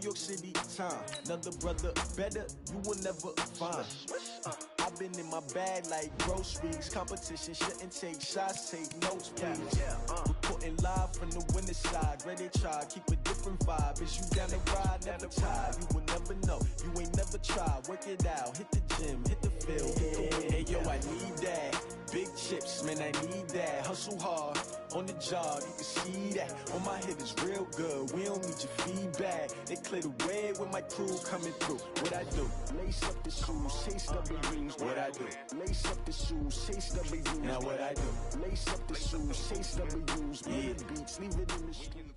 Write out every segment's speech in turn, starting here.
York City time. Another brother better, you will never find. I've been in my bag like groceries. Competition shouldn't take shots, take notes, please. Reporting live from the winning side. Ready to try, keep a different vibe. Is you down the ride, never tired. You will never know, you ain't never tried. Work it out, hit the gym, hit the field, hit the win. Hey yo, I need that. Big chips, man, I need that. Hustle hard, on the job, you can see that. On my head is real good, we don't need your feedback. They clear the way with my crew coming through. What I do? Lace up the shoes, chase W's. What I do? Lace up the shoes, chase W's. Now what I do? Lace up the shoes, chase W's. The beats, leave it in the street.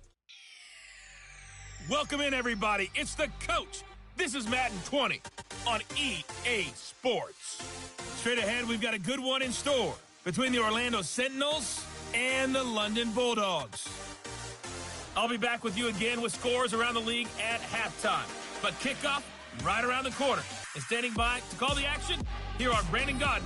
Welcome in, everybody. It's the coach. This is Madden 20 on EA Sports. Straight ahead, we've got a good one in store between the Orlando Sentinels and the London Bulldogs. I'll be back with you again with scores around the league at halftime. But kickoff right around the corner. And standing by to call the action, here are Brandon Gaudin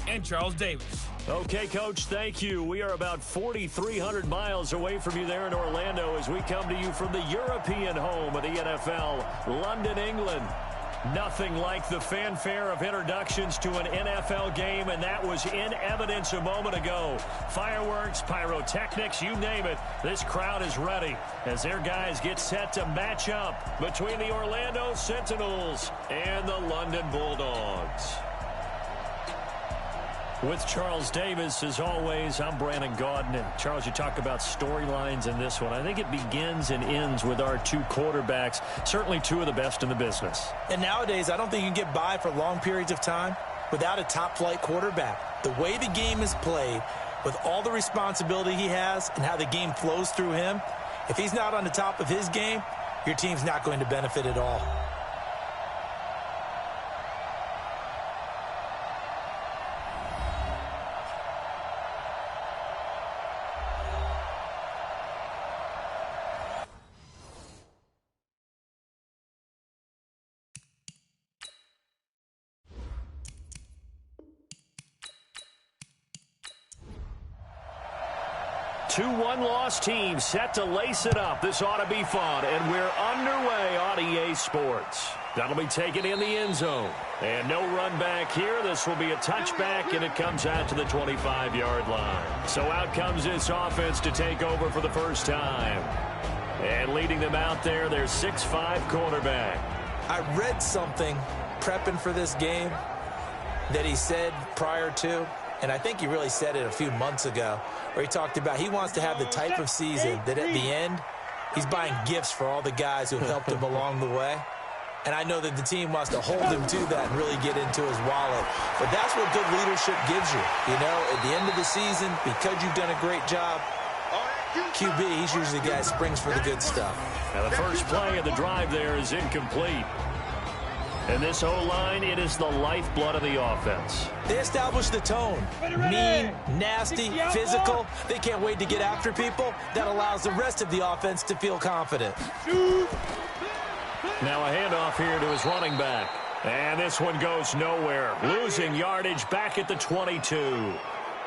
and Charles Davis. Okay, Coach, thank you. We are about 4,300 miles away from you there in Orlando as we come to you from the European home of the NFL, London, England. Nothing like the fanfare of introductions to an NFL game, and that was in evidence a moment ago. Fireworks, pyrotechnics, you name it. This crowd is ready as their guys get set to match up between the Orlando Sentinels and the London Bulldogs. With Charles Davis, as always, I'm Brandon Gaudin. And Charles, you talk about storylines in this one. I think it begins and ends with our two quarterbacks, certainly two of the best in the business. And nowadays, I don't think you can get by for long periods of time without a top-flight quarterback. The way the game is played, with all the responsibility he has and how the game flows through him, if he's not on the top of his game, your team's not going to benefit at all. Two one-loss teams set to lace it up. This ought to be fun, and we're underway on EA Sports. That'll be taken in the end zone. And no run back here. This will be a touchback, and it comes out to the 25-yard line. So out comes this offense to take over for the first time. And leading them out there, their 6'5" quarterback. I read something prepping for this game that he said prior to, and I think he really said it a few months ago, where he talked about he wants to have the type of season that at the end, he's buying gifts for all the guys who helped him along the way. And I know that the team wants to hold him to that and really get into his wallet. But that's what good leadership gives you. You know, at the end of the season, because you've done a great job, QB, he's usually the guy that springs for the good stuff. Now the first play of the drive there is incomplete. And this O-line, it is the lifeblood of the offense. They establish the tone. Mean, nasty, physical. They can't wait to get after people. That allows the rest of the offense to feel confident. Now a handoff here to his running back. And this one goes nowhere. Losing yardage back at the 22.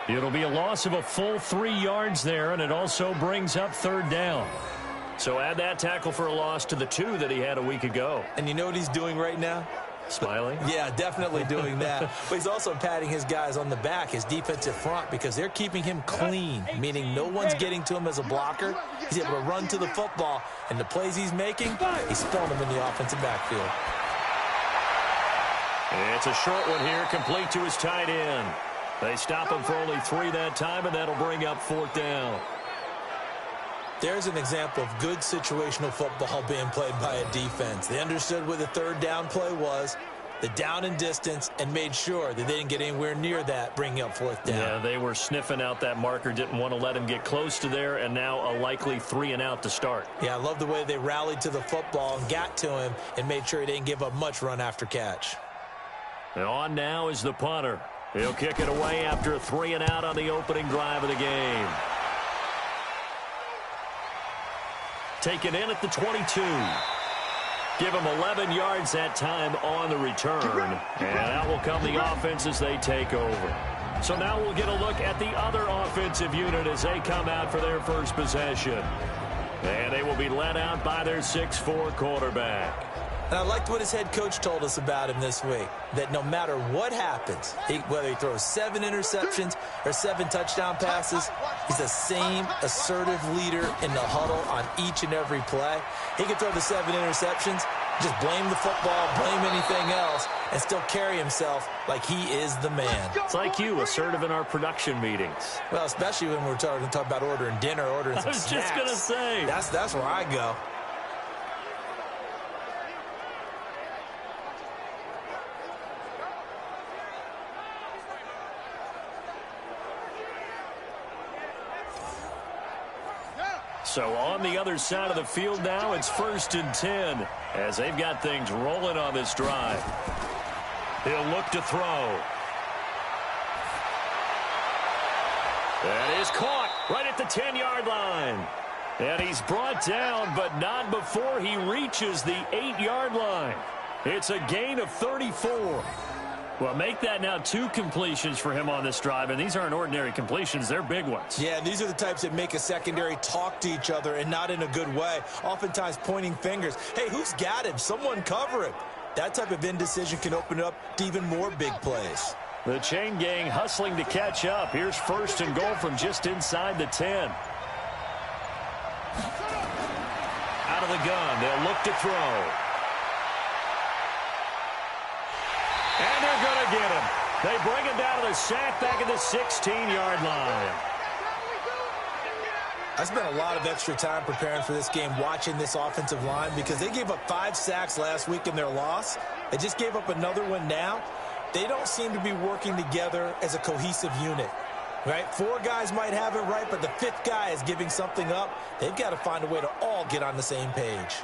It'll be a loss of a full 3 yards there, and it also brings up third down. So add that tackle for a loss to the 2 that he had a week ago. And you know what he's doing right now? Smiling? Yeah, definitely doing that. But he's also patting his guys on the back, his defensive front, because they're keeping him clean, meaning no one's getting to him as a blocker. He's able to run to the football, and the plays he's making, he's spelling them in the offensive backfield. It's a short one here, complete to his tight end. They stop him for only 3 that time, and that'll bring up fourth down. There's an example of good situational football being played by a defense. They understood what the third down play was, the down and distance, and made sure that they didn't get anywhere near that, bringing up fourth down. Yeah, they were sniffing out that marker, didn't want to let him get close to there, and now a likely 3 and out to start. Yeah, I love the way they rallied to the football and got to him and made sure he didn't give up much run after catch. And on now is the punter. He'll kick it away after a 3 and out on the opening drive of the game. Taken in at the 22. Give him 11 yards that time on the return. And out will come the offense as they take over. So now we'll get a look at the other offensive unit as they come out for their first possession. And they will be led out by their 6'4" quarterback. And I liked what his head coach told us about him this week, that no matter what happens, whether he throws 7 interceptions or 7 touchdown passes, he's the same assertive leader in the huddle on each and every play. He can throw the 7 interceptions, just blame the football, blame anything else, and still carry himself like he is the man. It's like you, assertive in our production meetings. Well, especially when we're talking about ordering dinner, ordering some snacks. I was just going to say. That's where I go. So on the other side of the field now, it's 1st and 10 as they've got things rolling on this drive. He'll look to throw. That is caught right at the 10-yard line. And he's brought down, but not before he reaches the 8-yard line. It's a gain of 34. Well, make that now 2 completions for him on this drive, and these aren't ordinary completions. They're big ones. Yeah, and these are the types that make a secondary talk to each other and not in a good way, oftentimes pointing fingers. Hey, who's got him? Someone cover him. That type of indecision can open up to even more big plays. The chain gang hustling to catch up. Here's 1st and goal from just inside the 10. Out of the gun, they'll look to throw. And they're going to get him. They bring him down to the sack back at the 16-yard line. I spent a lot of extra time preparing for this game, watching this offensive line, because they gave up 5 sacks last week in their loss. They just gave up another one now. They don't seem to be working together as a cohesive unit, right? 4 guys might have it right, but the 5th guy is giving something up. They've got to find a way to all get on the same page.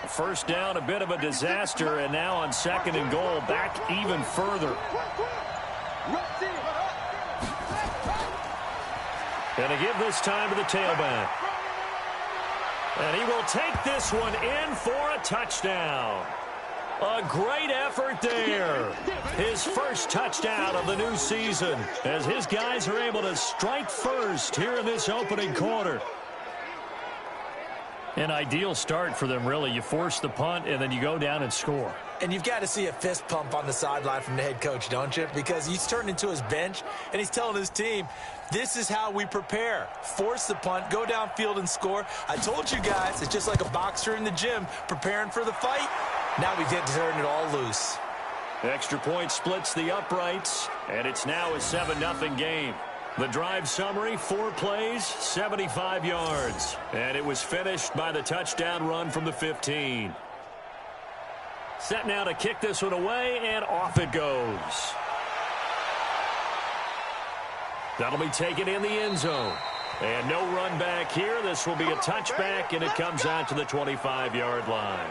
First down, a bit of a disaster, and now on 2nd and goal, back even further. And to give this time to the tailback. And he will take this one in for a touchdown. A great effort there. His first touchdown of the new season as his guys are able to strike first here in this opening quarter. An ideal start for them, really. You force the punt, and then you go down and score. And you've got to see a fist pump on the sideline from the head coach, don't you? Because he's turned into his bench, and he's telling his team, this is how we prepare. Force the punt, go downfield and score. I told you guys, it's just like a boxer in the gym preparing for the fight. Now we get to turn it all loose. Extra point splits the uprights, and it's now a 7-0 game. The drive summary, 4 plays, 75 yards. And it was finished by the touchdown run from the 15. Set now to kick this one away, and off it goes. That'll be taken in the end zone. And no run back here. This will be a touchback, and it comes out to the 25-yard line.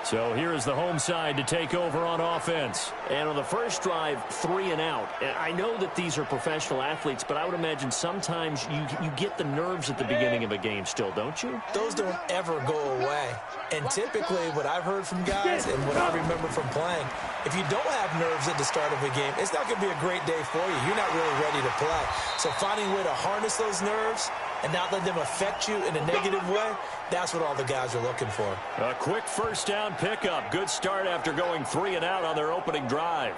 So here is the home side to take over on offense. And on the first drive, 3 and out. And I know that these are professional athletes, but I would imagine sometimes you get the nerves at the beginning of a game still, don't you? Those don't ever go away. And typically what I've heard from guys and what I remember from playing, if you don't have nerves at the start of a game, it's not going to be a great day for you. You're not really ready to play. So finding a way to harness those nerves and not let them affect you in a negative way, that's what all the guys are looking for. A quick first down pickup. Good start after going 3 and out on their opening drive.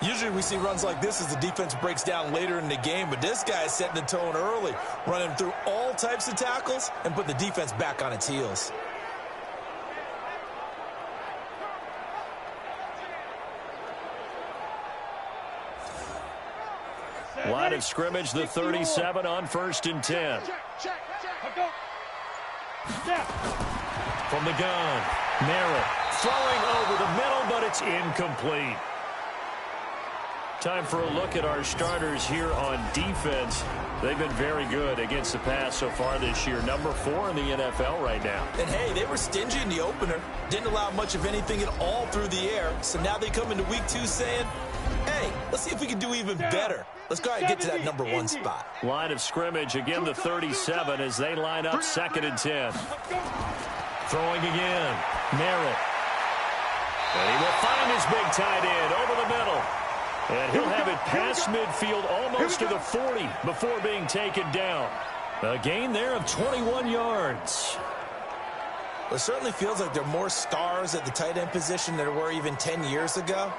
Usually we see runs like this as the defense breaks down later in the game, but this guy is setting the tone early, running through all types of tackles and put the defense back on its heels. Line of scrimmage, the 37 on 1st and 10. From the gun, Merritt throwing over the middle, but it's incomplete. Time for a look at our starters here on defense. They've been very good against the pass so far this year. Number 4 in the NFL right now. And, hey, they were stingy in the opener. Didn't allow much of anything at all through the air. So now they come into week 2 saying, hey, let's see if we can do even better. Let's go ahead and get to that number 1 spot. Line of scrimmage, again the 37 as they line up 2nd and 10. Throwing again, Merritt. And he will find his big tight end over the middle. And he'll have it past midfield almost to the 40 before being taken down. A gain there of 21 yards. Well, it certainly feels like there are more stars at the tight end position than there were even 10 years ago.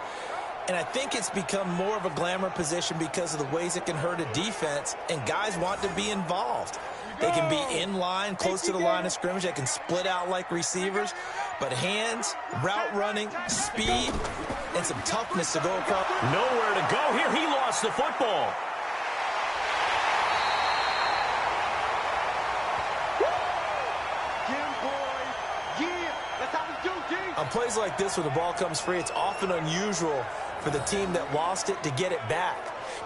And I think it's become more of a glamour position because of the ways it can hurt a defense, and guys want to be involved. They can be in line, close to the line of scrimmage. They can split out like receivers. But hands, route running, speed, and some toughness to go across. Nowhere to go here. He lost the football. On plays like this where the ball comes free, it's often unusual for the team that lost it to get it back.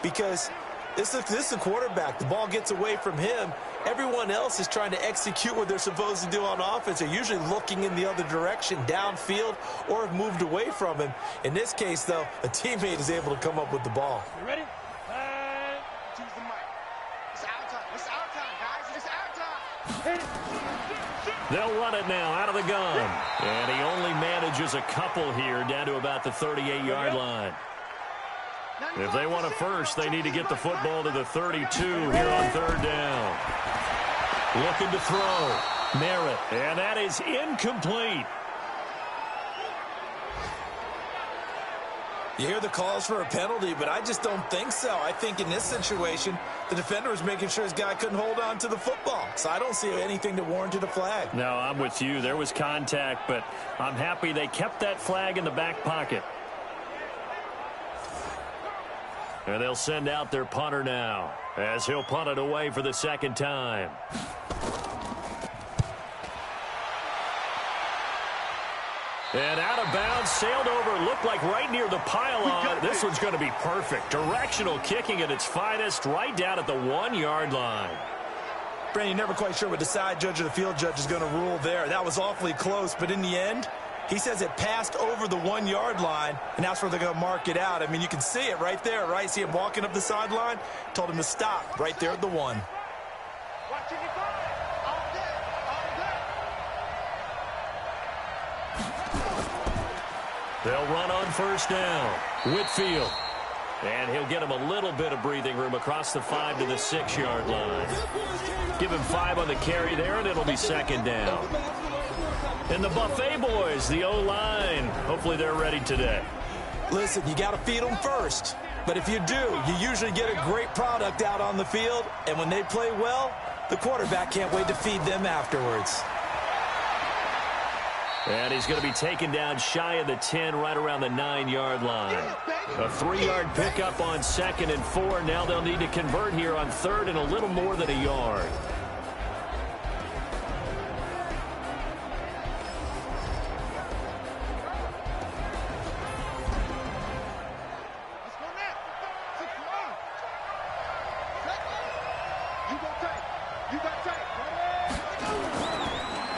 Because this is the quarterback. The ball gets away from him. Everyone else is trying to execute what they're supposed to do on offense. They're usually looking in the other direction, downfield, or have moved away from him. In this case, though, a teammate is able to come up with the ball. You ready? Choose the mic. It's our time. It's our time, guys. It's our time. Hit it. They'll run it now out of the gun. And he only manages a couple here down to about the 38-yard line. If they want a first, they need to get the football to the 32 here on third down. Looking to throw. Merritt. And that is incomplete. You hear the calls for a penalty, but I just don't think so. I think in this situation, the defender was making sure his guy couldn't hold on to the football. So I don't see anything that warranted a flag. No, I'm with you. There was contact, but I'm happy they kept that flag in the back pocket. And they'll send out their punter now as he'll punt it away for the second time. And out of bounds, sailed over, looked like right near the pylon. This one's going to be perfect. Directional kicking at its finest, right down at the 1-yard line. Brandon, you're never quite sure what the side judge or the field judge is going to rule there. That was awfully close, but in the end, he says it passed over the 1-yard line, and that's where they're going to mark it out. I mean, you can see it right there, right? See him walking up the sideline? Told him to stop right there at the 1. They'll run on first down. Whitfield. And he'll get him a little bit of breathing room across the 5 to the 6-yard line. Give him 5 on the carry there, and it'll be second down. And the Buffet boys, the O-line, hopefully they're ready today. Listen, you got to feed them first. But if you do, you usually get a great product out on the field. And when they play well, the quarterback can't wait to feed them afterwards. And he's going to be taken down shy of the 10, right around the 9-yard line. A 3-yard pickup on 2nd and 4. Now they'll need to convert here on 3rd and a little more than a yard.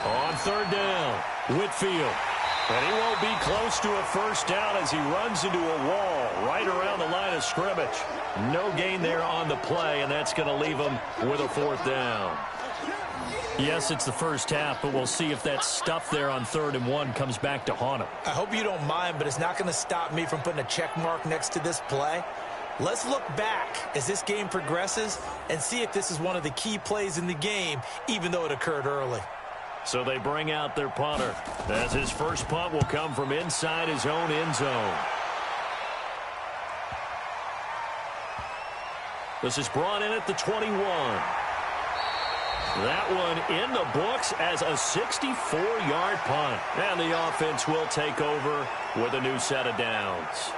On 3rd down. Whitfield. And he won't be close to a first down as he runs into a wall right around the line of scrimmage. No gain there on the play, and that's going to leave him with a 4th down. Yes, it's the first half, but we'll see if that stuff there on 3rd and 1 comes back to haunt him. I hope you don't mind, but it's not going to stop me from putting a check mark next to this play. Let's look back as this game progresses and see if this is one of the key plays in the game, even though it occurred early. So they bring out their punter, as his first punt will come from inside his own end zone. This is brought in at the 21. That one in the books as a 64-yard punt. And the offense will take over with a new set of downs.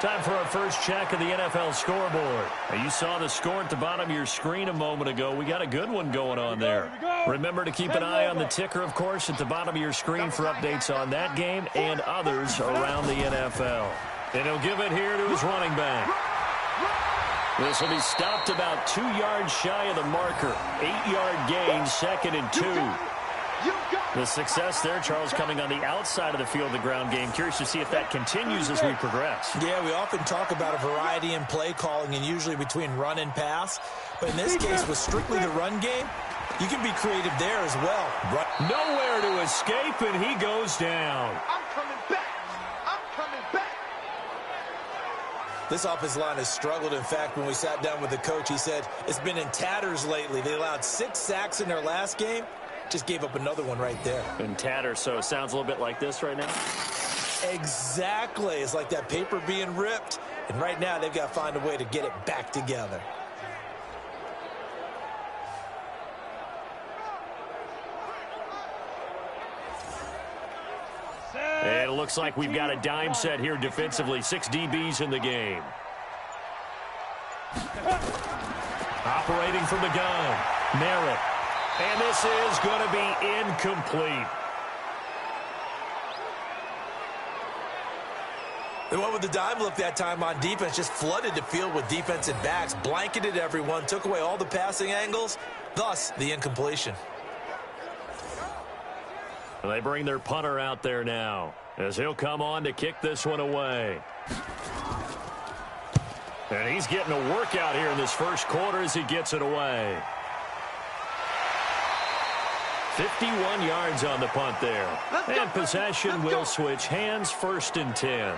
Time for our first check of the NFL scoreboard. Now, you saw the score at the bottom of your screen a moment ago. We got a good one going on there. Remember to keep an eye on the ticker, of course, at the bottom of your screen for updates on that game and others around the NFL. And he'll give it here to his running back. This will be stopped about 2 yards shy of the marker. 8-yard gain, 2nd and 2. The success there, Charles, coming on the outside of the field, the ground game. Curious to see if that continues as we progress. Yeah, we often talk about a variety in play calling and usually between run and pass. But in this case, with strictly the run game, you can be creative there as well. Nowhere to escape, and he goes down. I'm coming back. I'm coming back. This offensive line has struggled. In fact, when we sat down with the coach, he said it's been in tatters lately. They allowed 6 sacks in their last game. Just gave up another one right there. In tatters, so it sounds a little bit like this right now. Exactly. It's like that paper being ripped. And right now, they've got to find a way to get it back together. And it looks like we've got a dime set here defensively. 6 DBs in the game. Operating from the gun. Merritt. And this is going to be incomplete. They went with the dime look that time on defense, just flooded the field with defensive backs, blanketed everyone, took away all the passing angles, thus the incompletion. They bring their punter out there now as he'll come on to kick this one away. And he's getting a workout here in this first quarter as he gets it away. 51 yards on the punt there. And possession will switch hands, 1st and 10.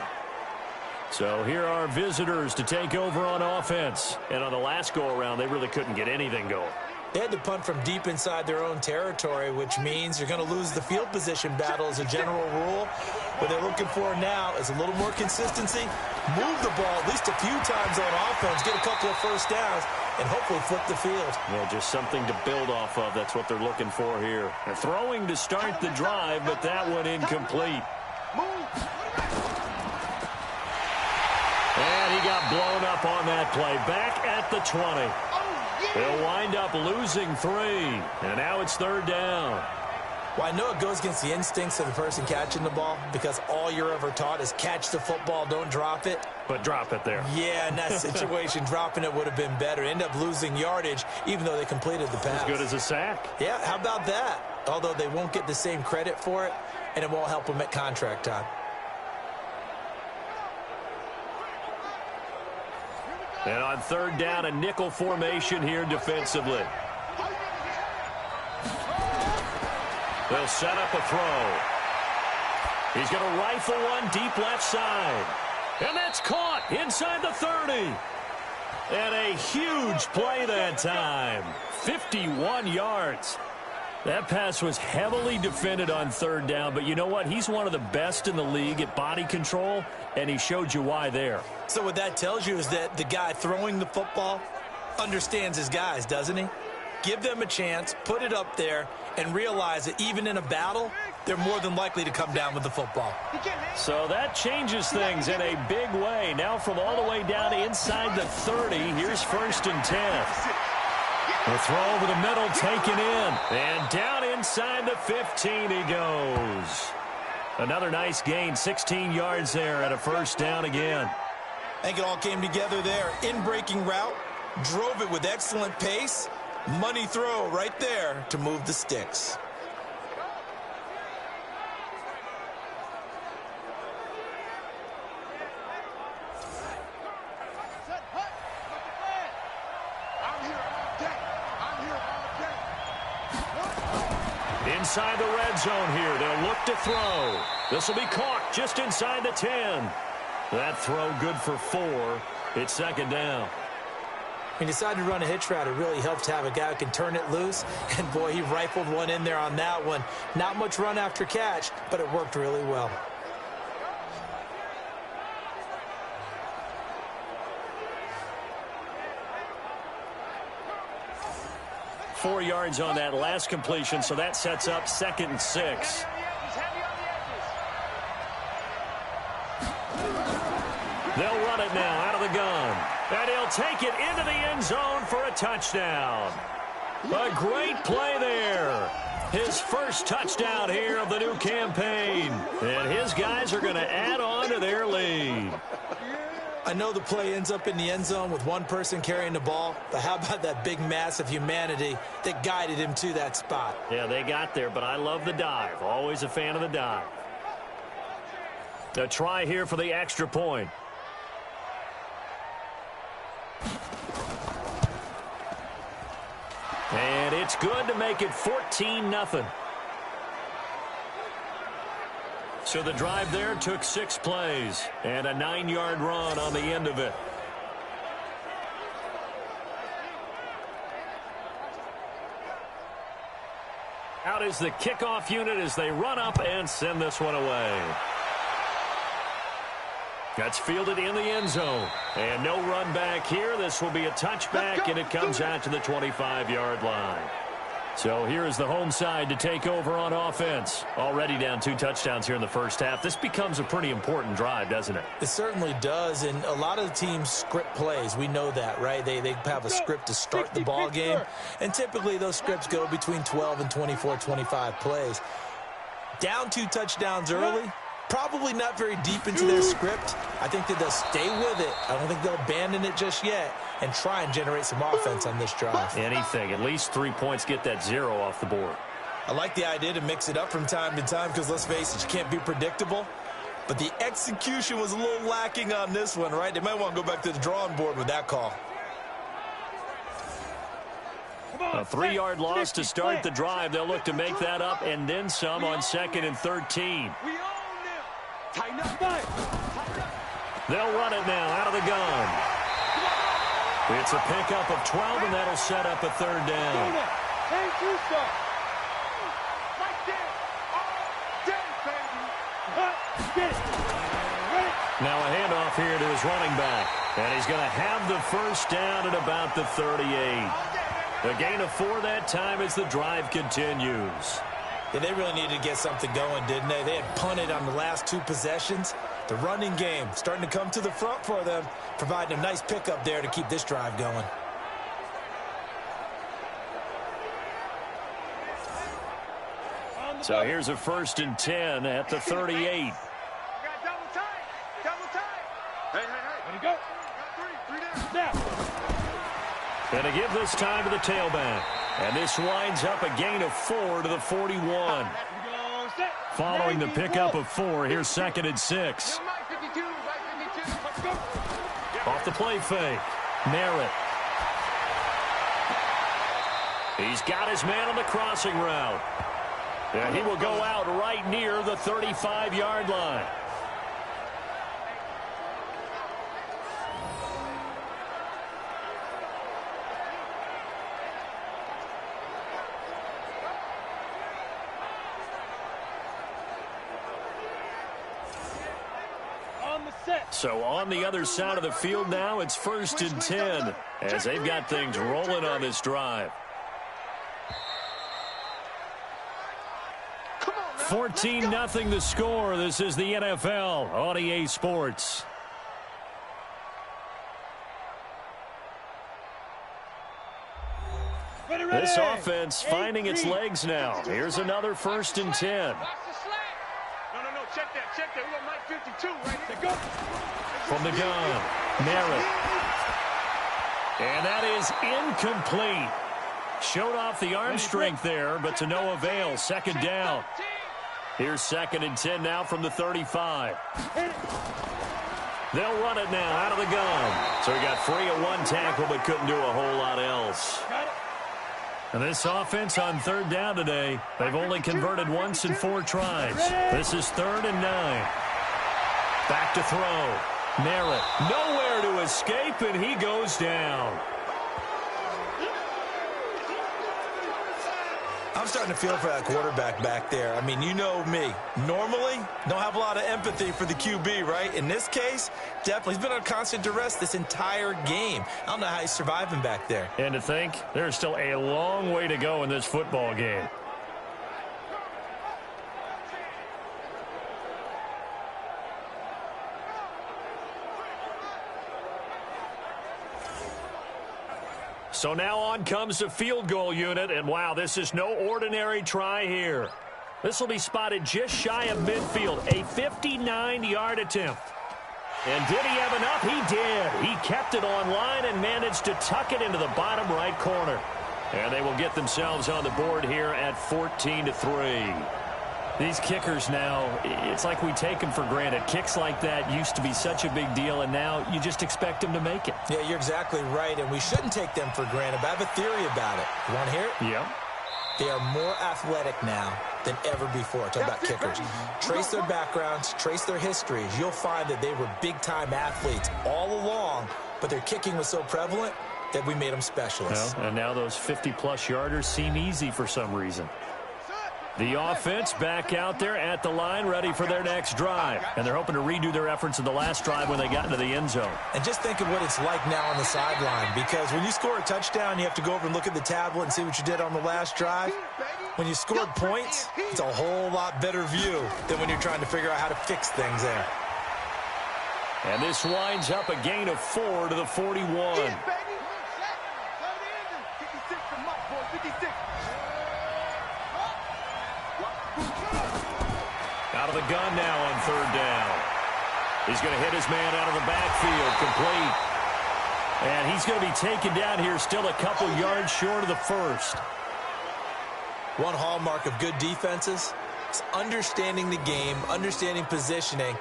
So here are visitors to take over on offense. And on the last go-around, they really couldn't get anything going. They had to punt from deep inside their own territory, which means you're going to lose the field position battle as a general rule. What they're looking for now is a little more consistency, move the ball at least a few times on offense, get a couple of first downs, and hopefully flip the field. Yeah, just something to build off of. That's what they're looking for here. They're throwing to start the drive, but that one incomplete. And he got blown up on that play. Back at the 20. They'll wind up losing 3. And now it's 3rd down. Well, I know it goes against the instincts of the person catching the ball because all you're ever taught is catch the football, don't drop it. But drop it there. Yeah, in that situation, dropping it would have been better. End up losing yardage, even though they completed the pass. As good as a sack. Yeah, how about that? Although they won't get the same credit for it, and it won't help them at contract time. And on 3rd down, a nickel formation here defensively. They'll set up a throw. He's going to rifle one deep left side. And that's caught inside the 30. And a huge play that time. 51 yards. That pass was heavily defended on 3rd down, but you know what? He's one of the best in the league at body control, and he showed you why there. So what that tells you is that the guy throwing the football understands his guys, doesn't he? Give them a chance, put it up there, and realize that even in a battle, they're more than likely to come down with the football. So that changes things in a big way. Now from all the way down inside the 30, here's 1st and 10. The throw over the middle taken in. And down inside the 15 he goes. Another nice gain, 16 yards there at a 1st down again. I think it all came together there. In-breaking route, drove it with excellent pace. Money throw right there to move the sticks. Inside the red zone here. They'll look to throw. This will be caught just inside the 10. That throw good for 4. It's 2nd down. He decided to run a hitch route. It really helped to have a guy who can turn it loose. And, boy, he rifled one in there on that one. Not much run after catch, but it worked really well. Four yards on that last completion, so that sets up 2nd and 6. They'll run it now out of the gun. And he'll take it into the end zone for a touchdown. A great play there. His first touchdown here of the new campaign. And his guys are going to add on to their lead. I know the play ends up in the end zone with one person carrying the ball, but how about that big mass of humanity that guided him to that spot? Yeah, they got there, but I love the dive. Always a fan of the dive. A try here for the extra point. And it's good to make it 14-0. So the drive there took 6 plays and a 9-yard run on the end of it. Out is the kickoff unit as they run up and send this one away. That's fielded in the end zone. And no run back here. This will be a touchback, and it comes out to the 25-yard line. So here is the home side to take over on offense. Already down 2 touchdowns here in the first half. This becomes a pretty important drive, doesn't it? It certainly does, and a lot of the teams script plays. We know that, right? They have a script to start the ball game, and typically those scripts go between 12 and 24, 25 plays. Down 2 touchdowns early, probably not very deep into their script. I think that they'll stay with it. I don't think they'll abandon it just yet and try and generate some offense on this drive. Anything. At least 3 points, get that 0 off the board. I like the idea to mix it up from time to time because, let's face it, you can't be predictable. But the execution was a little lacking on this one, right? They might want to go back to the drawing board with that call. A 3-yard loss to start the drive. They'll look to make that up and then some on 2nd and 13. They'll run it now out of the gun. It's a pickup of 12, and that'll set up a 3rd down. Now a handoff here to his running back. And he's going to have the 1st down at about the 38. A gain of 4 that time as the drive continues. Yeah, they really needed to get something going, didn't they? They had punted on the last 2 possessions. The running game starting to come to the front for them, providing a nice pickup there to keep this drive going. So here's a 1st and 10 at the 38. Going to give this time to the tailback. And this winds up a gain of 4 to the 41. Following the pickup of 4, here's 2nd and 6. Off the play fake. Merritt. He's got his man on the crossing route. And he will go out right near the 35-yard line. So on the other side of the field now, it's 1st and 10 as they've got things rolling on this drive. 14-0 the score. This is the NFL on EA Sports. This offense finding its legs now. Here's another 1st and 10. Check that. We got Mike 52 right there. Go. From the gun, Merritt. And that is incomplete. Showed off the arm strength there, but to no avail. 2nd down. Here's 2nd and 10 now from the 35. They'll run it now out of the gun. So he got free of 1 tackle, but couldn't do a whole lot else. And this offense on 3rd down today, they've only converted once in 4 tries. This is 3rd and 9. Back to throw. Merritt, nowhere to escape, and he goes down. I'm starting to feel for that quarterback back there. I mean, you know me. Normally, don't have a lot of empathy for the QB, right? In this case, definitely. He's been on constant duress this entire game. I don't know how he's surviving back there. And to think, there's still a long way to go in this football game. So now on comes the field goal unit, and wow, this is no ordinary try here. This will be spotted just shy of midfield, a 59-yard attempt. And did he have enough? He did. He kept it on line and managed to tuck it into the bottom right corner. And they will get themselves on the board here at 14-3. These kickers now, it's like we take them for granted. Kicks like that used to be such a big deal, and now you just expect them to make it. Yeah, you're exactly right, and we shouldn't take them for granted. But I have a theory about it. You want to hear it? Yeah. They are more athletic now than ever before. Talking about kickers. Trace their backgrounds, trace their histories. You'll find that they were big-time athletes all along, but their kicking was so prevalent that we made them specialists. Well, and now those 50-plus yarders seem easy for some reason. The offense back out there at the line, ready for their next drive. And they're hoping to redo their efforts in the last drive when they got into the end zone. And just think of what it's like now on the sideline, because when you score a touchdown, you have to go over and look at the tablet and see what you did on the last drive. When you scored points, it's a whole lot better view than when you're trying to figure out how to fix things there. And this winds up a gain of 4 to the 41. Out of the gun now on 3rd down. He's going to hit his man out of the backfield, complete. And he's going to be taken down here, still a couple yards short of the first. One hallmark of good defenses is understanding the game, understanding positioning,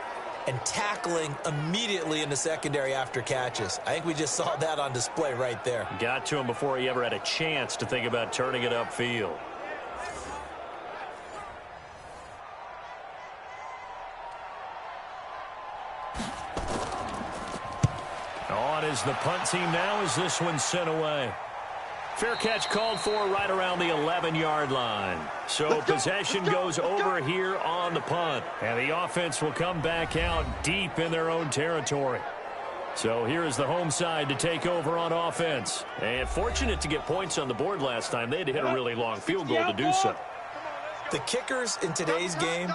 and tackling immediately in the secondary after catches. I think we just saw that on display right there. Got to him before he ever had a chance to think about turning it upfield. On is the punt team now as this one's sent away. Fair catch called for right around the 11-yard line. So possession goes over here on the punt. And the offense will come back out deep in their own territory. So here is the home side to take over on offense. And fortunate to get points on the board last time. They had to hit a really long field goal to do so. The kickers in today's game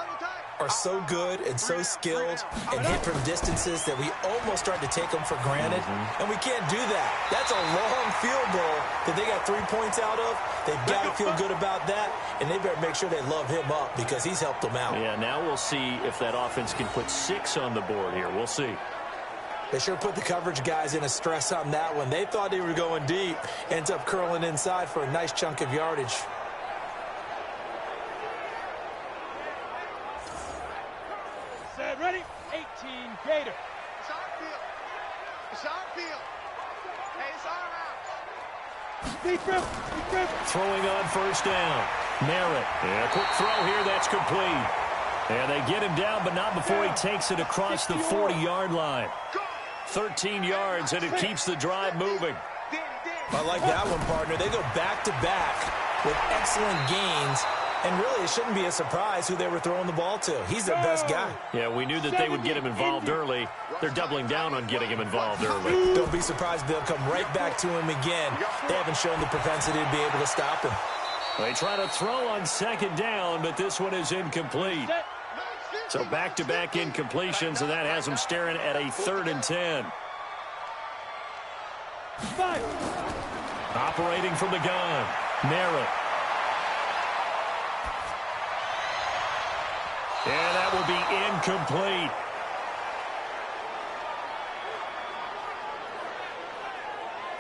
are so good and so skilled and hit from distances that we almost start to take them for granted. And we can't do that. That's a long field goal that they got 3 points out of. They've got to feel good about that, and they better make sure they love him up because he's helped them out. Yeah, now we'll see if that offense can put 6 on the board here. We'll see. They sure put the coverage guys in a stress on that one. They thought they were going deep. Ends up curling inside for a nice chunk of yardage. Ready? 18 Gator. It's our field. It's our field. Hey, it's our house. Deep grip. Throwing on 1st down. Merritt. And a quick throw here. That's complete. And they get him down, but not before he takes it across the 40-yard line. 13 yards, and it keeps the drive moving. I like that one, partner. They go back-to-back with excellent gains. And really, it shouldn't be a surprise who they were throwing the ball to. He's their best guy. Yeah, we knew that they would get him involved early. They're doubling down on getting him involved early. Don't be surprised if they'll come right back to him again. They haven't shown the propensity to be able to stop him. They try to throw on 2nd down, but this one is incomplete. So back-to-back incompletions, and that has them staring at a 3rd and 10. Operating from the gun, Merritt. And that will be incomplete.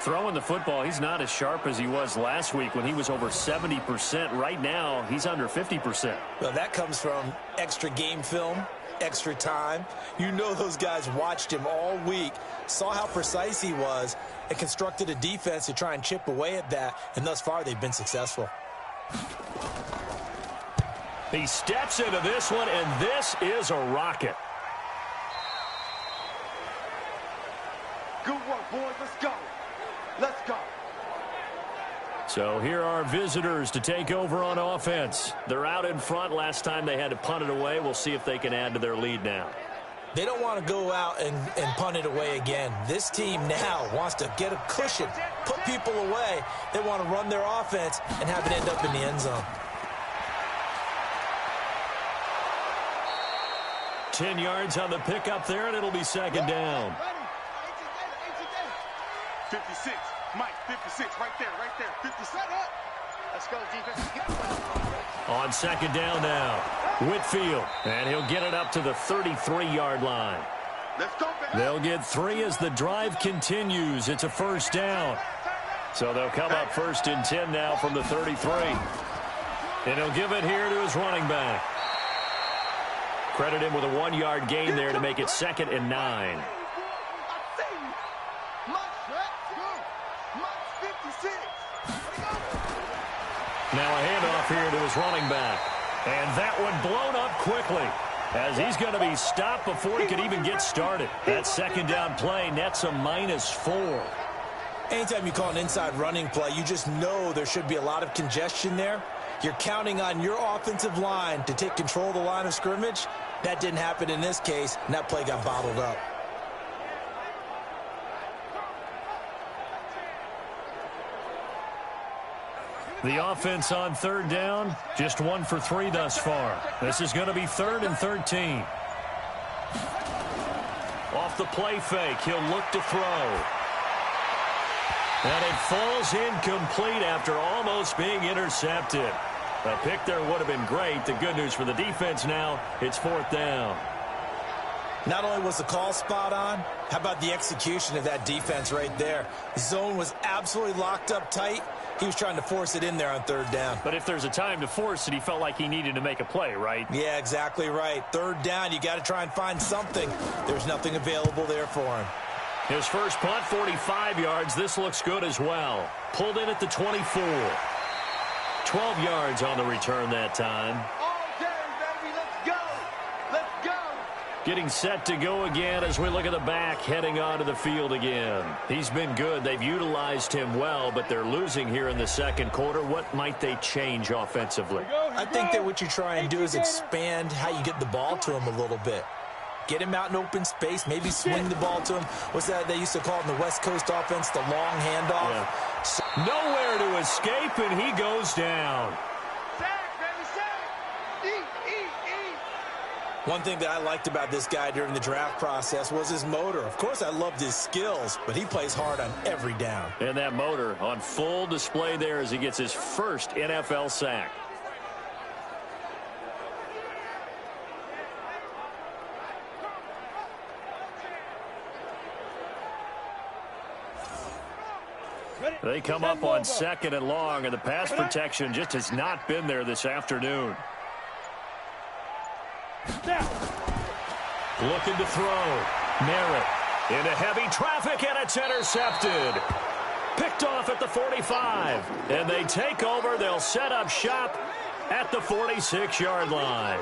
Throwing the football, he's not as sharp as he was last week when he was over 70%. Right now, he's under 50%. Well, that comes from extra game film, extra time. You know those guys watched him all week, saw how precise he was, and constructed a defense to try and chip away at that. And thus far, they've been successful. He steps into this one, and this is a rocket. Good work, boys. Let's go. Let's go. So here are visitors to take over on offense. They're out in front. Last time they had to punt it away. We'll see if they can add to their lead now. They don't want to go out and punt it away again. This team now wants to get a cushion, put people away. They want to run their offense and have it end up in the end zone. 10 yards on the pickup there, and it'll be 2nd down. 56. Mike, 56. Right there. 56. Let's go, defense. On 2nd down now, Whitfield, and he'll get it up to the 33-yard line. Let's go, baby. They'll get 3 as the drive continues. It's a 1st down. So they'll come up 1st and 10 now from the 33. And he'll give it here to his running back. Credit him with a 1-yard gain there to make it 2nd and 9. Now a handoff here to his running back. And that one blown up quickly, as he's going to be stopped before he could even get started. That second down play nets a -4. Anytime you call an inside running play, you just know there should be a lot of congestion there. You're counting on your offensive line to take control of the line of scrimmage. That didn't happen in this case, and that play got bottled up. The offense on third down, just 1 for 3 thus far. This is going to be 3rd and 13. Off the play fake, he'll look to throw. And it falls incomplete after almost being intercepted. A pick there would have been great. The good news for the defense now, it's 4th down. Not only was the call spot on, how about the execution of that defense right there? The zone was absolutely locked up tight. He was trying to force it in there on 3rd down. But if there's a time to force it, he felt like he needed to make a play, right? Yeah, exactly right. 3rd down, you got to try and find something. There's nothing available there for him. His first punt, 45 yards. This looks good as well. Pulled in at the 24. 12 yards on the return that time. Getting set to go again as we look at the back, heading onto the field again. He's been good. They've utilized him well, but they're losing here in the second quarter. What might they change offensively? I think that what you try and do is expand how you get the ball to him a little bit. Get him out in open space, maybe swing the ball to him. What's that they used to call it in the West Coast offense, the long handoff? Yeah. Nowhere to escape, and he goes down. One thing that I liked about this guy during the draft process was his motor. Of course, I loved his skills, but he plays hard on every down. And that motor on full display there as he gets his first NFL sack. They come up on 2nd and long, and the pass protection just has not been there this afternoon. Looking to throw. Merritt into heavy traffic, and it's intercepted. Picked off at the 45. And they take over. They'll set up shop at the 46-yard line.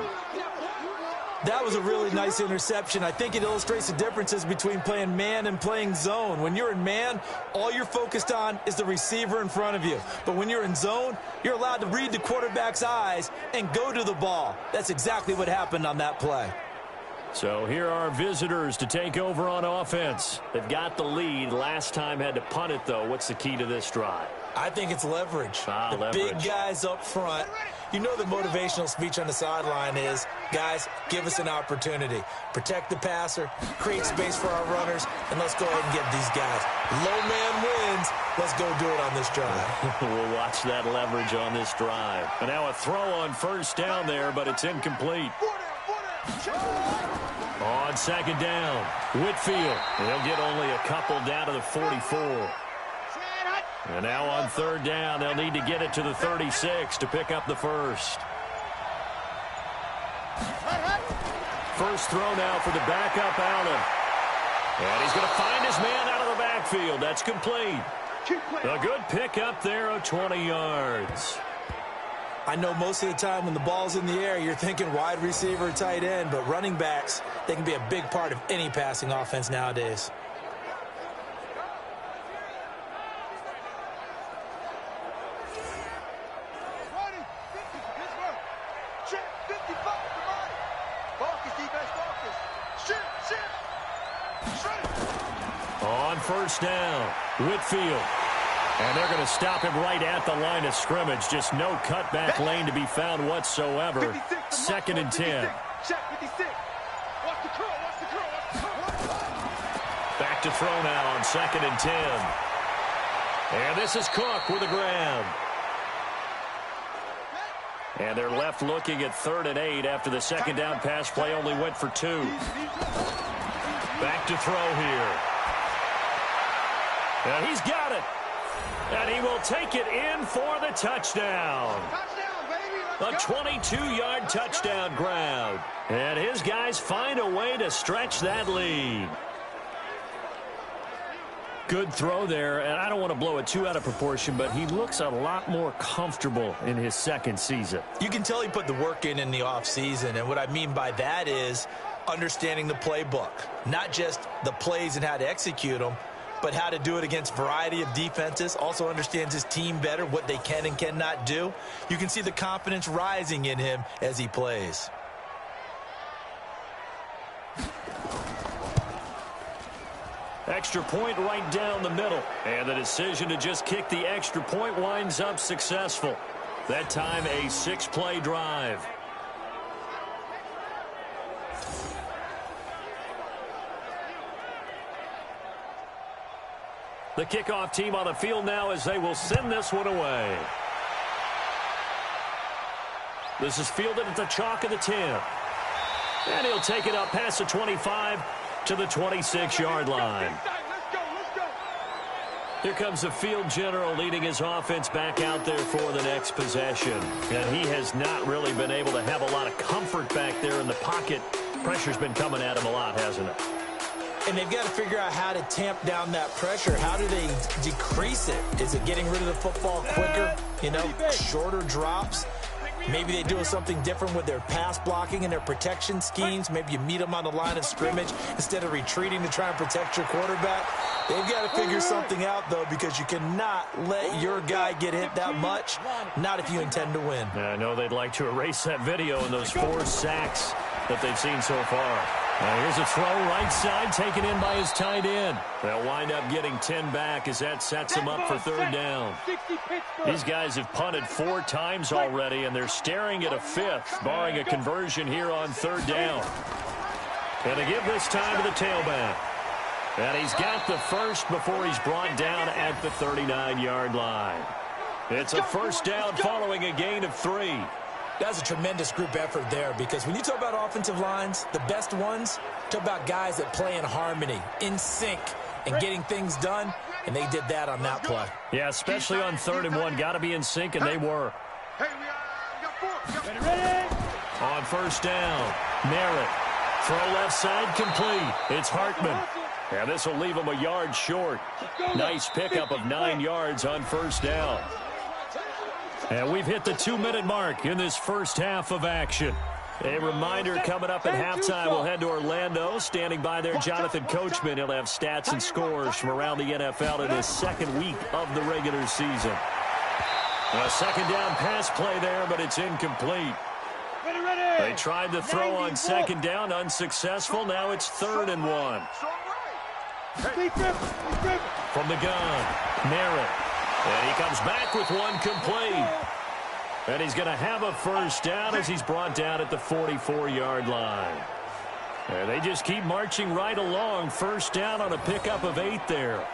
That was a really nice interception. I think it illustrates the differences between playing man and playing zone. When you're in man, all you're focused on is the receiver in front of you. But when you're in zone, you're allowed to read the quarterback's eyes and go to the ball. That's exactly what happened on that play. So here are visitors to take over on offense. They've got the lead. Last time had to punt it, though. What's the key to this drive? I think it's leverage. Leverage. Big guys up front. You know the motivational speech on the sideline is, guys, give us an opportunity. Protect the passer, create space for our runners, and let's go ahead and get these guys. Low man wins. Let's go do it on this drive. We'll watch that leverage on this drive. And now a throw on 1st down there, but it's incomplete. On 2nd down, Whitfield. They'll get only a couple down to the 44. And now on 3rd down, they'll need to get it to the 36 to pick up the first. First throw now for the backup Allen. And he's going to find his man out of the backfield. That's complete. A good pickup there of 20 yards. I know most of the time when the ball's in the air, you're thinking wide receiver, tight end, but running backs, they can be a big part of any passing offense nowadays. On 1st down, Whitfield. And they're going to stop him right at the line of scrimmage. Just no cutback lane to be found whatsoever. 2nd and 10. Back to throw now on 2nd and 10. And this is Cook with a grab. And they're left looking at 3rd and 8 after the 2nd down pass play only went for 2. Back to throw here. And he's got it. And he will take it in for the touchdown. A 22-yard touchdown grab. And his guys find a way to stretch that lead. Good throw there, and I don't want to blow it too out of proportion, but he looks a lot more comfortable in his second season. You can tell he put the work in the offseason, and what I mean by that is understanding the playbook. Not just the plays and how to execute them, but how to do it against a variety of defenses. Also understands his team better, what they can and cannot do. You can see the confidence rising in him as he plays. Extra point right down the middle. And the decision to just kick the extra point winds up successful. That time a 6-play drive. The kickoff team on the field now as they will send this one away. This is fielded at the chalk of the 10. And he'll take it up past the 25 to the 26-yard line. Here comes the field general leading his offense back out there for the next possession. And he has not really been able to have a lot of comfort back there in the pocket. Pressure's been coming at him a lot, hasn't it? And they've got to figure out how to tamp down that pressure. How do they decrease it? Is it getting rid of the football quicker? You know, shorter drops? Maybe they do something different with their pass blocking and their protection schemes. Maybe you meet them on the line of scrimmage instead of retreating to try and protect your quarterback. They've got to figure something out, though, because you cannot let your guy get hit that much, not if you intend to win. Yeah, I know they'd like to erase that video and those 4 sacks that they've seen so far. Now here's a throw right side taken in by his tight end. They'll wind up getting 10 back as that sets them up for 3rd down. These guys have punted 4 times already, and they're staring at a 5th, barring a conversion here on 3rd down. And they give this time to the tailback. And he's got the first before he's brought down at the 39-yard line. It's a 1st down following a gain of 3. That's a tremendous group effort there, because when you talk about offensive lines, the best ones, talk about guys that play in harmony, in sync, and getting things done, and they did that on that play. Yeah, especially on 3rd and 1. Got to be in sync, and they were. On 1st down, Merritt. Throw left side complete. It's Hartman. And this will leave him a yard short. Nice pickup of 9 yards on 1st down. And we've hit the 2-minute mark in this first half of action. A reminder coming up at halftime, we'll head to Orlando. Standing by there, Jonathan Coachman. He'll have stats and scores from around the NFL in his 2nd week of the regular season. A 2nd down pass play there, but it's incomplete. They tried to throw on 2nd down, unsuccessful. Now it's 3rd and 1. From the gun, Merritt. And he comes back with one complete. And he's going to have a 1st down as he's brought down at the 44-yard line. And they just keep marching right along. 1st down on a pickup of 8 there.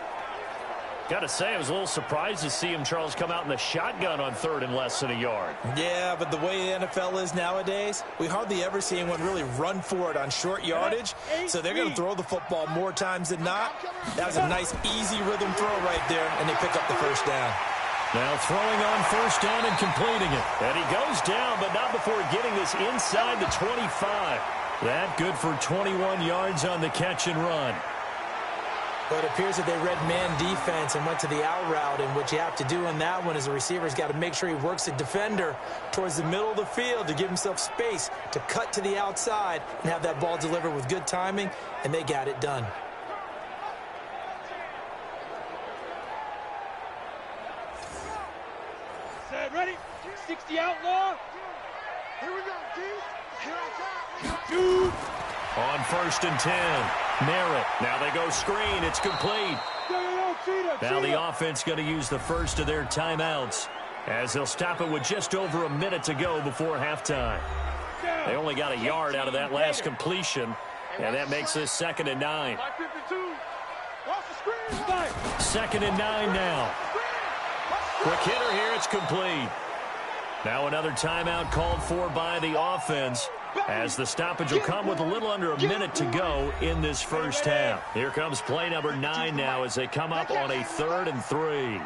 Got to say, I was a little surprised to see him, Charles, come out in the shotgun on 3rd and less than a yard. Yeah, but the way the NFL is nowadays, we hardly ever see anyone really run for it on short yardage. So they're going to throw the football more times than not. That was a nice, easy rhythm throw right there, and they pick up the 1st down. Now throwing on 1st down and completing it. And he goes down, but not before getting this inside the 25. That good for 21 yards on the catch and run. But it appears that they read man defense and went to the out route, and what you have to do in that one is the receiver's got to make sure he works the defender towards the middle of the field to give himself space to cut to the outside and have that ball delivered with good timing, and they got it done. Set, ready? 60 outlaw. Here we go, D. Here I come. On 1st and 10, Merritt. Now they go screen. It's complete. Now the offense going to use the first of their timeouts as they'll stop it with just over a minute to go before halftime. They only got a yard out of that last completion, and that makes this 2nd and 9. 2nd and 9 now. Quick hitter here. It's complete. Now another timeout called for by the offense, as the stoppage will come with a little under a minute to go in this first half. Here comes play number 9 now as they come up on a 3rd and 3.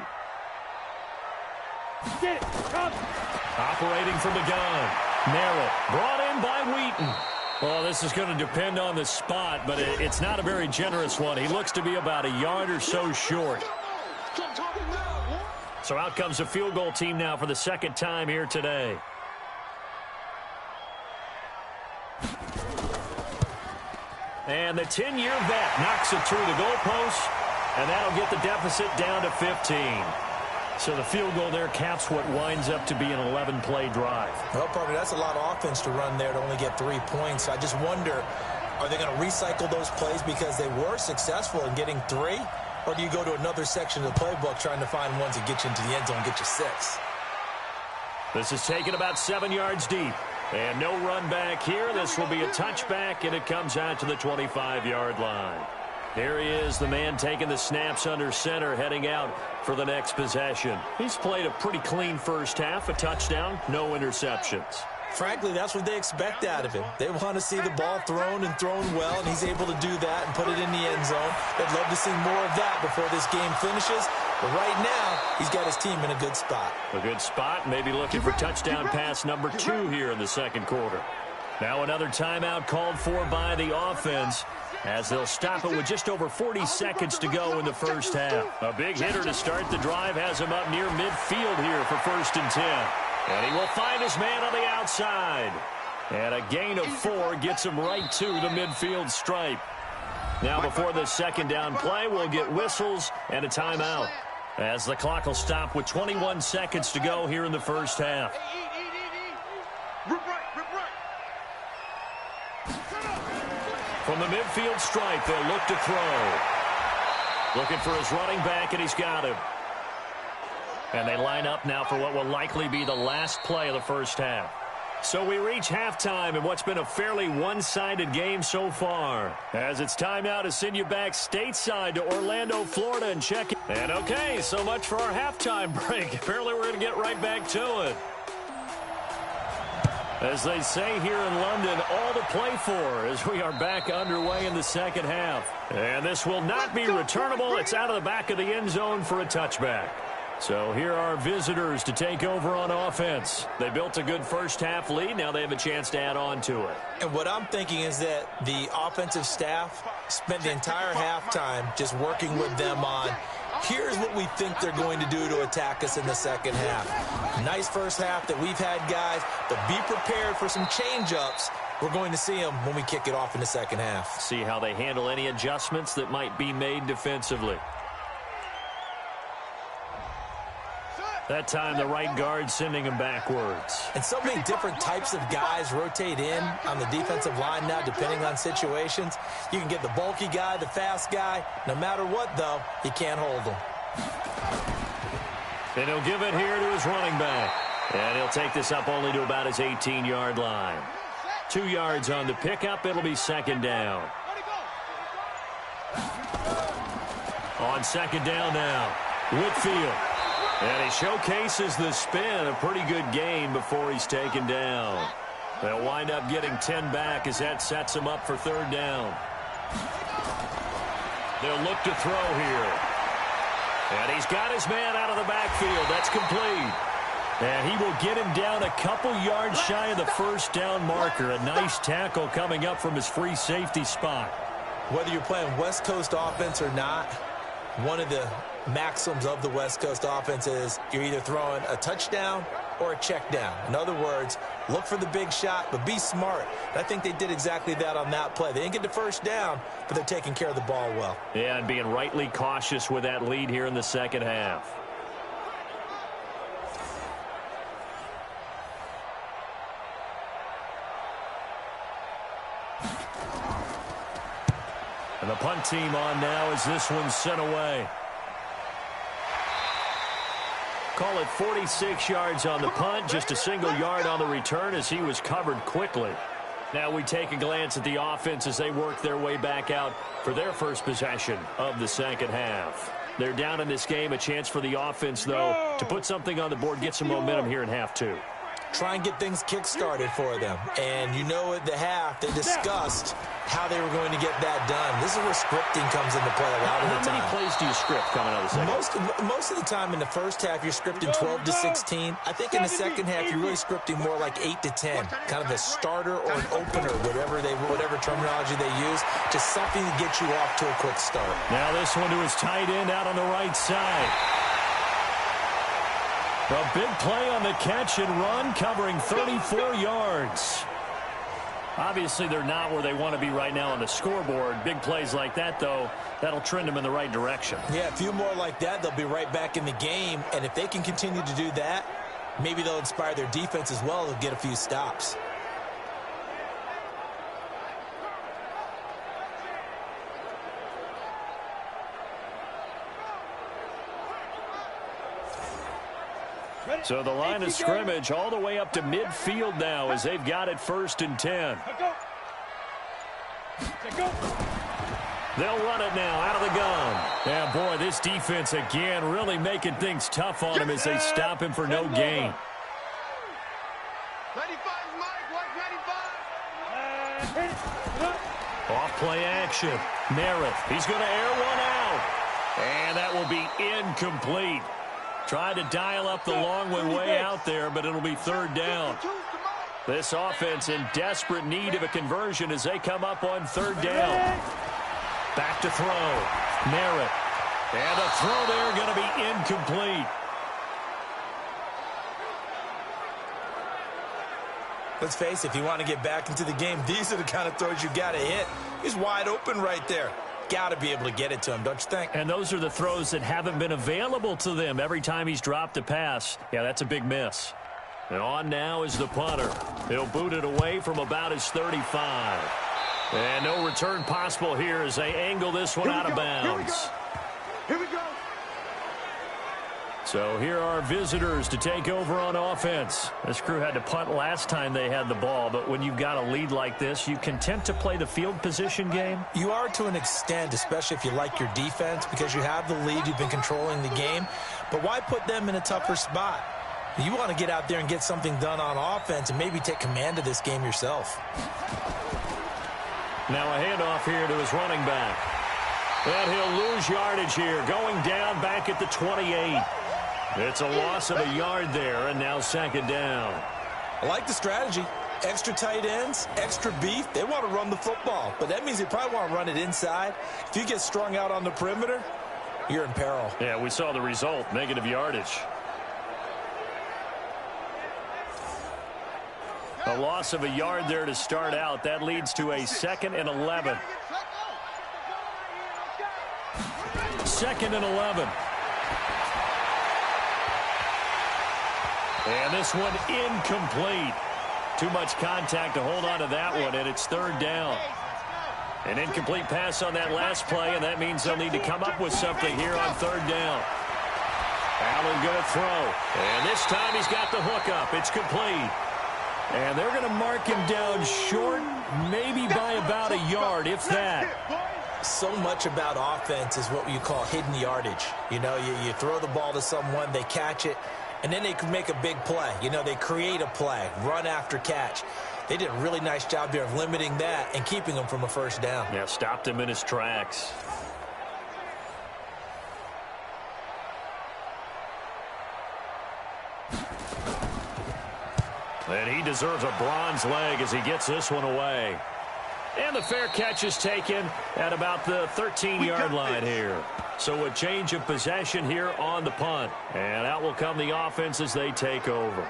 Operating from the gun, Merritt brought in by Wheaton. Well, this is going to depend on the spot, but it's not a very generous one. He looks to be about a yard or so short. So out comes the field goal team now for the second time here today. And the 10-year vet knocks it through the goalpost, and that'll get the deficit down to 15. So the field goal there caps what winds up to be an 11-play drive. Well, partner, that's a lot of offense to run there to only get 3 points. I just wonder, are they going to recycle those plays because they were successful in getting 3? Or do you go to another section of the playbook trying to find ones that get you into the end zone and get you 6? This is taken about 7 yards deep. And no run back here. This will be a touchback, and it comes out to the 25-yard line. Here he is, the man taking the snaps under center, heading out for the next possession. He's played a pretty clean first half, a touchdown, no interceptions. Frankly, that's what they expect out of him. They want to see the ball thrown and thrown well, and he's able to do that and put it in the end zone. They'd love to see more of that before this game finishes. But right now, he's got his team in a good spot. A good spot, maybe looking for touchdown pass number 2 here in the second quarter. Now another timeout called for by the offense, as they'll stop it with just over 40 seconds to go in the first half. A big hitter to start the drive has him up near midfield here for 1st and 10. And he will find his man on the outside. And a gain of 4 gets him right to the midfield stripe. Now before the second down play, we'll get whistles and a timeout, as the clock will stop with 21 seconds to go here in the first half. From the midfield stripe, they'll look to throw. Looking for his running back, and he's got him. And they line up now for what will likely be the last play of the first half. So we reach halftime in what's been a fairly one-sided game so far. As it's time now to send you back stateside to Orlando, Florida, and check it. And okay, so much for our halftime break. Apparently we're going to get right back to it. As they say here in London, all to play for as we are back underway in the second half. And this will not be returnable. It's out of the back of the end zone for a touchback. So here are visitors to take over on offense. They built a good first half lead. Now they have a chance to add on to it. And what I'm thinking is that the offensive staff spent the entire halftime just working with them on, here's what we think they're going to do to attack us in the second half. Nice first half that we've had, guys, but be prepared for some change-ups. We're going to see them when we kick it off in the second half. See how they handle any adjustments that might be made defensively. That time, the right guard sending him backwards. And so many different types of guys rotate in on the defensive line now, depending on situations. You can get the bulky guy, the fast guy. No matter what, though, he can't hold him. And he'll give it here to his running back. And he'll take this up only to about his 18-yard line. 2 yards on the pickup. It'll be second down. On second down now, Whitfield. And he showcases the spin, a pretty good gain before he's taken down. They'll wind up getting 10 back as that sets him up for third down. They'll look to throw here. And he's got his man out of the backfield. That's complete. And he will get him down a couple yards shy of the first down marker. A nice tackle coming up from his free safety spot. Whether you're playing West Coast offense or not, one of the maxims of the West Coast offense is you're either throwing a touchdown or a check down. In other words, look for the big shot, but be smart. And I think they did exactly that on that play. They didn't get the first down, but they're taking care of the ball well. Yeah, and being rightly cautious with that lead here in the second half. And the punt team on now as this one's sent away. Call it 46 yards on the punt, just a single yard on the return as he was covered quickly. Now we take a glance at the offense as they work their way back out for their first possession of the second half. They're down in this game. A chance for the offense, though, to put something on the board, get some momentum here in half two. try and get things kick-started for them. And you know at the half, they discussed how they were going to get that done. This is where scripting comes into play a lot of the time. How many plays do you script coming out of the second? Most of the time in the first half, you're scripting 12 to 16. I think in the second half, you're really scripting more like 8 to 10. Kind of a starter or an opener, whatever terminology they use. Just something to get you off to a quick start. Now this one to his tight end out on the right side. A big play on the catch and run, covering 34 yards. Obviously, they're not where they want to be right now on the scoreboard. Big plays like that, though, that'll trend them in the right direction. Yeah, a few more like that, they'll be right back in the game. And if they can continue to do that, maybe they'll inspire their defense as well. They'll get a few stops. So the line of scrimmage all the way up to midfield now as they've got it 1st and 10. They'll run it now out of the gun. Yeah, boy, this defense again really making things tough on him as they stop him for no gain. 95, Mike, 195. Off play action. Merritt, he's going to air one out. And that will be incomplete. Tried to dial up the long way out there, but it'll be 3rd down. This offense in desperate need of a conversion as they come up on 3rd down. Back to throw. Merritt. And the throw there going to be incomplete. Let's face it, if you want to get back into the game, these are the kind of throws you got to hit. He's wide open right there. Got to be able to get it to him, don't you think? And those are the throws that haven't been available to them every time he's dropped a pass. Yeah, that's a big miss. And on now is the punter. He'll boot it away from about his 35. And no return possible here as they angle this one out of bounds. Here we go. So here are visitors to take over on offense. This crew had to punt last time they had the ball, but when you've got a lead like this, you content to play the field position game? You are to an extent, especially if you like your defense, because you have the lead, you've been controlling the game. But why put them in a tougher spot? You want to get out there and get something done on offense and maybe take command of this game yourself. Now a handoff here to his running back. And he'll lose yardage here, going down back at the 28. It's a loss of a yard there, and now 2nd down. I like the strategy. Extra tight ends, extra beef. They want to run the football, but that means they probably want to run it inside. If you get strung out on the perimeter, you're in peril. Yeah, we saw the result, negative yardage. A loss of a yard there to start out. That leads to a 2nd and 11. 2nd and 11. And this one incomplete. Too much contact to hold on to that one, and it's 3rd down. An incomplete pass on that last play, and that means they'll need to come up with something here on 3rd down. Allen going to throw. And this time he's got the hook up. It's complete. And they're going to mark him down short, maybe by about a yard, if that. So much about offense is what you call hidden yardage. You know, you throw the ball to someone, they catch it, and then they can make a big play. You know, they create a play, run after catch. They did a really nice job there of limiting that and keeping him from a 1st down. Yeah, stopped him in his tracks. And he deserves a bronze leg as he gets this one away. And the fair catch is taken at about the 13-yard line here. So a change of possession here on the punt. And out will come the offense as they take over.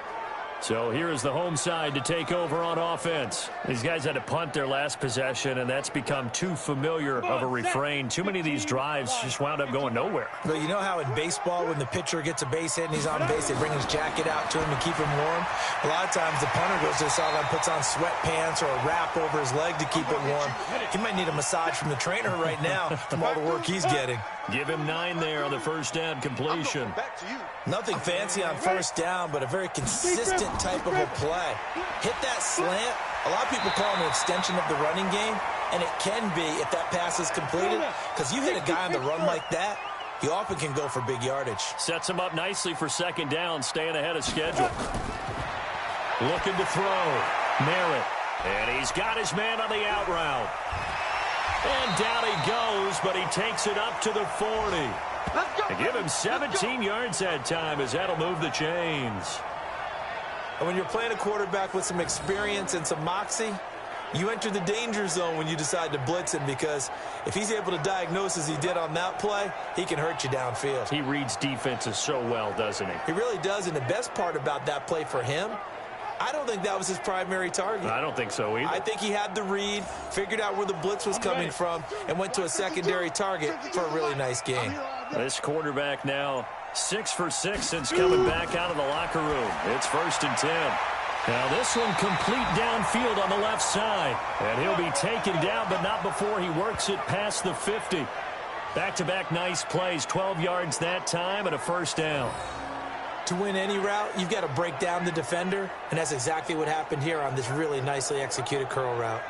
So here is the home side to take over on offense. These guys had to punt their last possession, and that's become too familiar of a refrain. Too many of these drives just wound up going nowhere. But you know how in baseball, when the pitcher gets a base hit and he's on base, they bring his jacket out to him to keep him warm? A lot of times the punter goes to the sideline, puts on sweatpants or a wrap over his leg to keep it warm. He might need a massage from the trainer right now from all the work he's getting. Give him 9 there on the 1st down completion. Nothing fancy on 1st down, but a very consistent type of a play. Hit that slant. A lot of people call it an extension of the running game, and it can be if that pass is completed, because you hit a guy on the run like that, he often can go for big yardage. Sets him up nicely for 2nd down, staying ahead of schedule. Looking to throw. Merritt. And he's got his man on the out route. And down he goes, but he takes it up to the 40. They give him 17 yards that time as that'll move the chains. And when you're playing a quarterback with some experience and some moxie, you enter the danger zone when you decide to blitz him, because if he's able to diagnose as he did on that play, he can hurt you downfield. He reads defenses so well, doesn't he? He really does, and the best part about that play for him, I don't think that was his primary target. I don't think so either. I think he had the read, figured out where the blitz was coming from, and went to a secondary target for a really nice game. This quarterback now 6 for 6 since coming back out of the locker room. It's 1st and 10. Now this one complete downfield on the left side. And he'll be taken down, but not before he works it past the 50. Back-to-back nice plays, 12 yards that time and a 1st down. To win any route, you've got to break down the defender, and that's exactly what happened here on this really nicely executed curl route.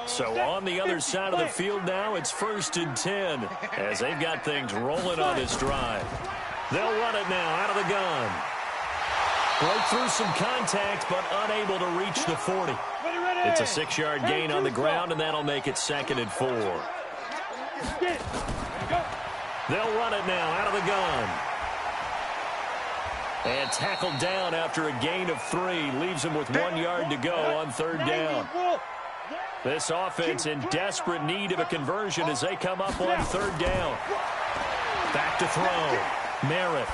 So on the other side of the field now, it's 1st and 10 as they've got things rolling on this drive. They'll run it now out of the gun. Broke through some contact, but unable to reach the 40. It's a 6-yard gain on the ground, and that'll make it 2nd and 4. They'll run it now out of the gun. And tackled down after a gain of 3. Leaves him with 1 yard to go on 3rd down. This offense in desperate need of a conversion as they come up on 3rd down. Back to throw. Merritt.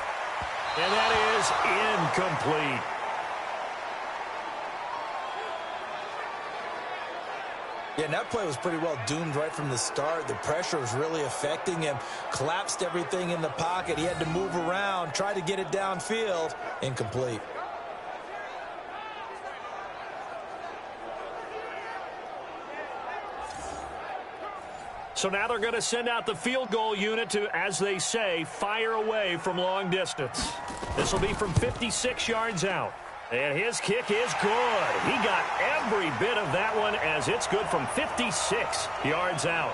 And that is incomplete. Yeah, and that play was pretty well doomed right from the start. The pressure was really affecting him. Collapsed everything in the pocket. He had to move around, try to get it downfield. Incomplete. So now they're going to send out the field goal unit to, as they say, fire away from long distance. This will be from 56 yards out. And his kick is good. He got every bit of that one as it's good from 56 yards out.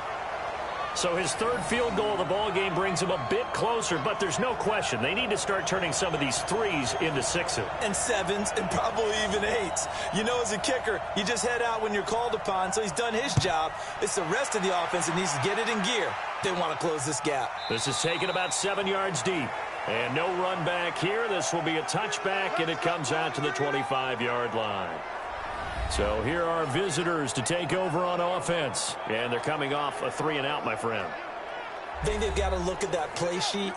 So his 3rd field goal of the ball game brings him a bit closer, but there's no question they need to start turning some of these 3s into 6s. And 7s and probably even 8s. You know, as a kicker, you just head out when you're called upon, so he's done his job. It's the rest of the offense that needs to get it in gear. They want to close this gap. This is taken about 7 yards deep. And no run back here. This will be a touchback, and it comes out to the 25-yard line. So here are visitors to take over on offense. And they're coming off a 3-and-out, my friend. I think they've got to look at that play sheet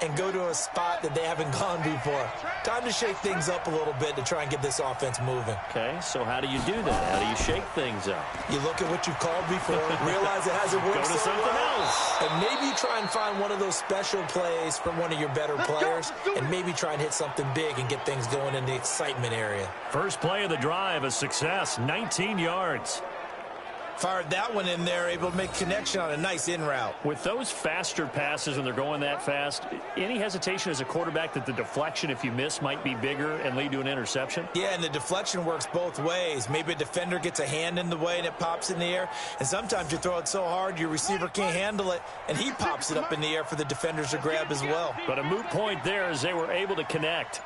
and go to a spot that they haven't gone before. Time to shake things up a little bit to try and get this offense moving. Okay, so how do you do that? How do you shake things up? You look at what you've called before, realize it hasn't worked Go to so something well, else. and maybe you try and find one of those special plays from one of your better players, and maybe try and hit something big and get things going in the excitement area. First play of the drive, a success, 19 yards. Fired that one in there, able to make connection on a nice in route. With those faster passes when they're going that fast, any hesitation as a quarterback that the deflection, if you miss, might be bigger and lead to an interception? Yeah, and the deflection works both ways. Maybe a defender gets a hand in the way and it pops in the air. And sometimes you throw it so hard your receiver can't handle it, and he pops it up in the air for the defenders to grab as well. But a moot point there as they were able to connect.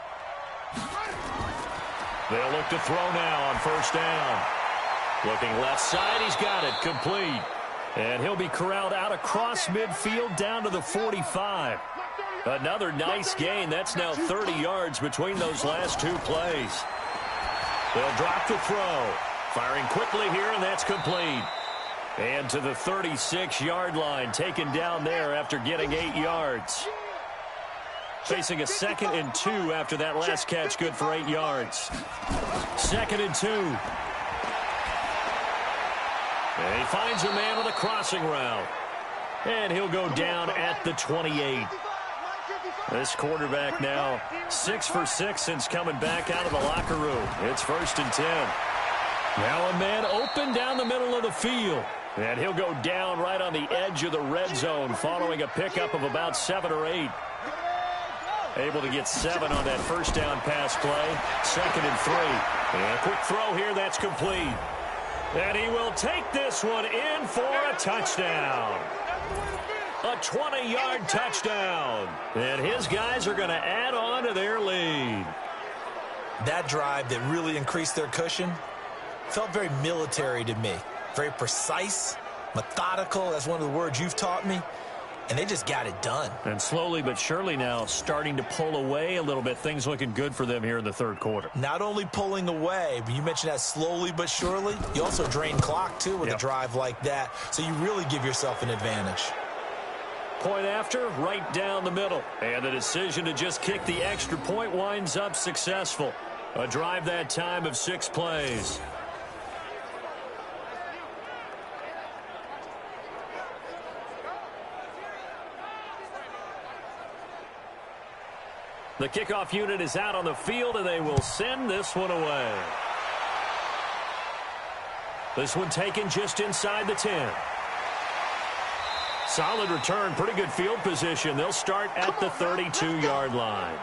They'll look to throw now on 1st down. Looking left side, he's got it, complete. And he'll be corralled out across midfield down to the 45. Another nice gain. That's now 30 yards between those last 2 plays. They'll drop the throw. Firing quickly here, and that's complete. And to the 36-yard line, taken down there after getting 8 yards. Facing a 2nd and 2 after that last catch, good for 8 yards. 2nd and 2. And he finds a man with a crossing route. And he'll go down at the 28. This quarterback now 6 for 6 since coming back out of the locker room. It's 1st and 10. Now a man open down the middle of the field. And he'll go down right on the edge of the red zone following a pickup of about 7 or 8. Able to get 7 on that 1st down pass play. 2nd and 3. And a quick throw here, that's complete. And he will take this one in for a touchdown. A 20-yard touchdown. And his guys are going to add on to their lead. That drive that really increased their cushion felt very military to me. Very precise, methodical. That's one of the words you've taught me. And they just got it done. And slowly but surely now starting to pull away a little bit. Things looking good for them here in the third quarter. Not only pulling away, but you mentioned that slowly but surely. You also drain clock, too, with a drive like that. So you really give yourself an advantage. Point after, right down the middle. And the decision to just kick the extra point winds up successful. A drive that time of 6 plays. The kickoff unit is out on the field, and they will send this one away. This one taken just inside the 10. Solid return, pretty good field position. They'll start at the 32-yard line.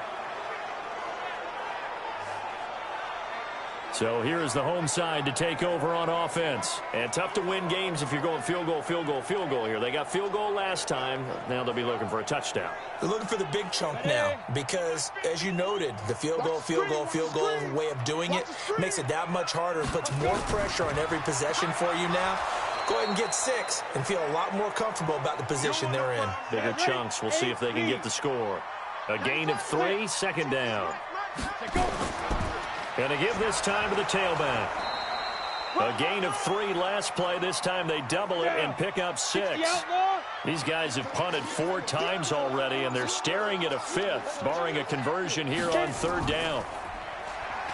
So here is the home side to take over on offense. And tough to win games if you're going field goal, field goal, field goal here. They got field goal last time. Now they'll be looking for a touchdown. They're looking for the big chunk now because, as you noted, the field goal way of doing it makes it that much harder and puts more pressure on every possession for you now. Go ahead and get 6 and feel a lot more comfortable about the position they're in. Bigger chunks. We'll see if they can get the score. A gain of 3, second down. Going to give this time to the tailback. A gain of 3 last play. This time they double it and pick up 6. These guys have punted 4 times already, and they're staring at a 5th, barring a conversion here on third down.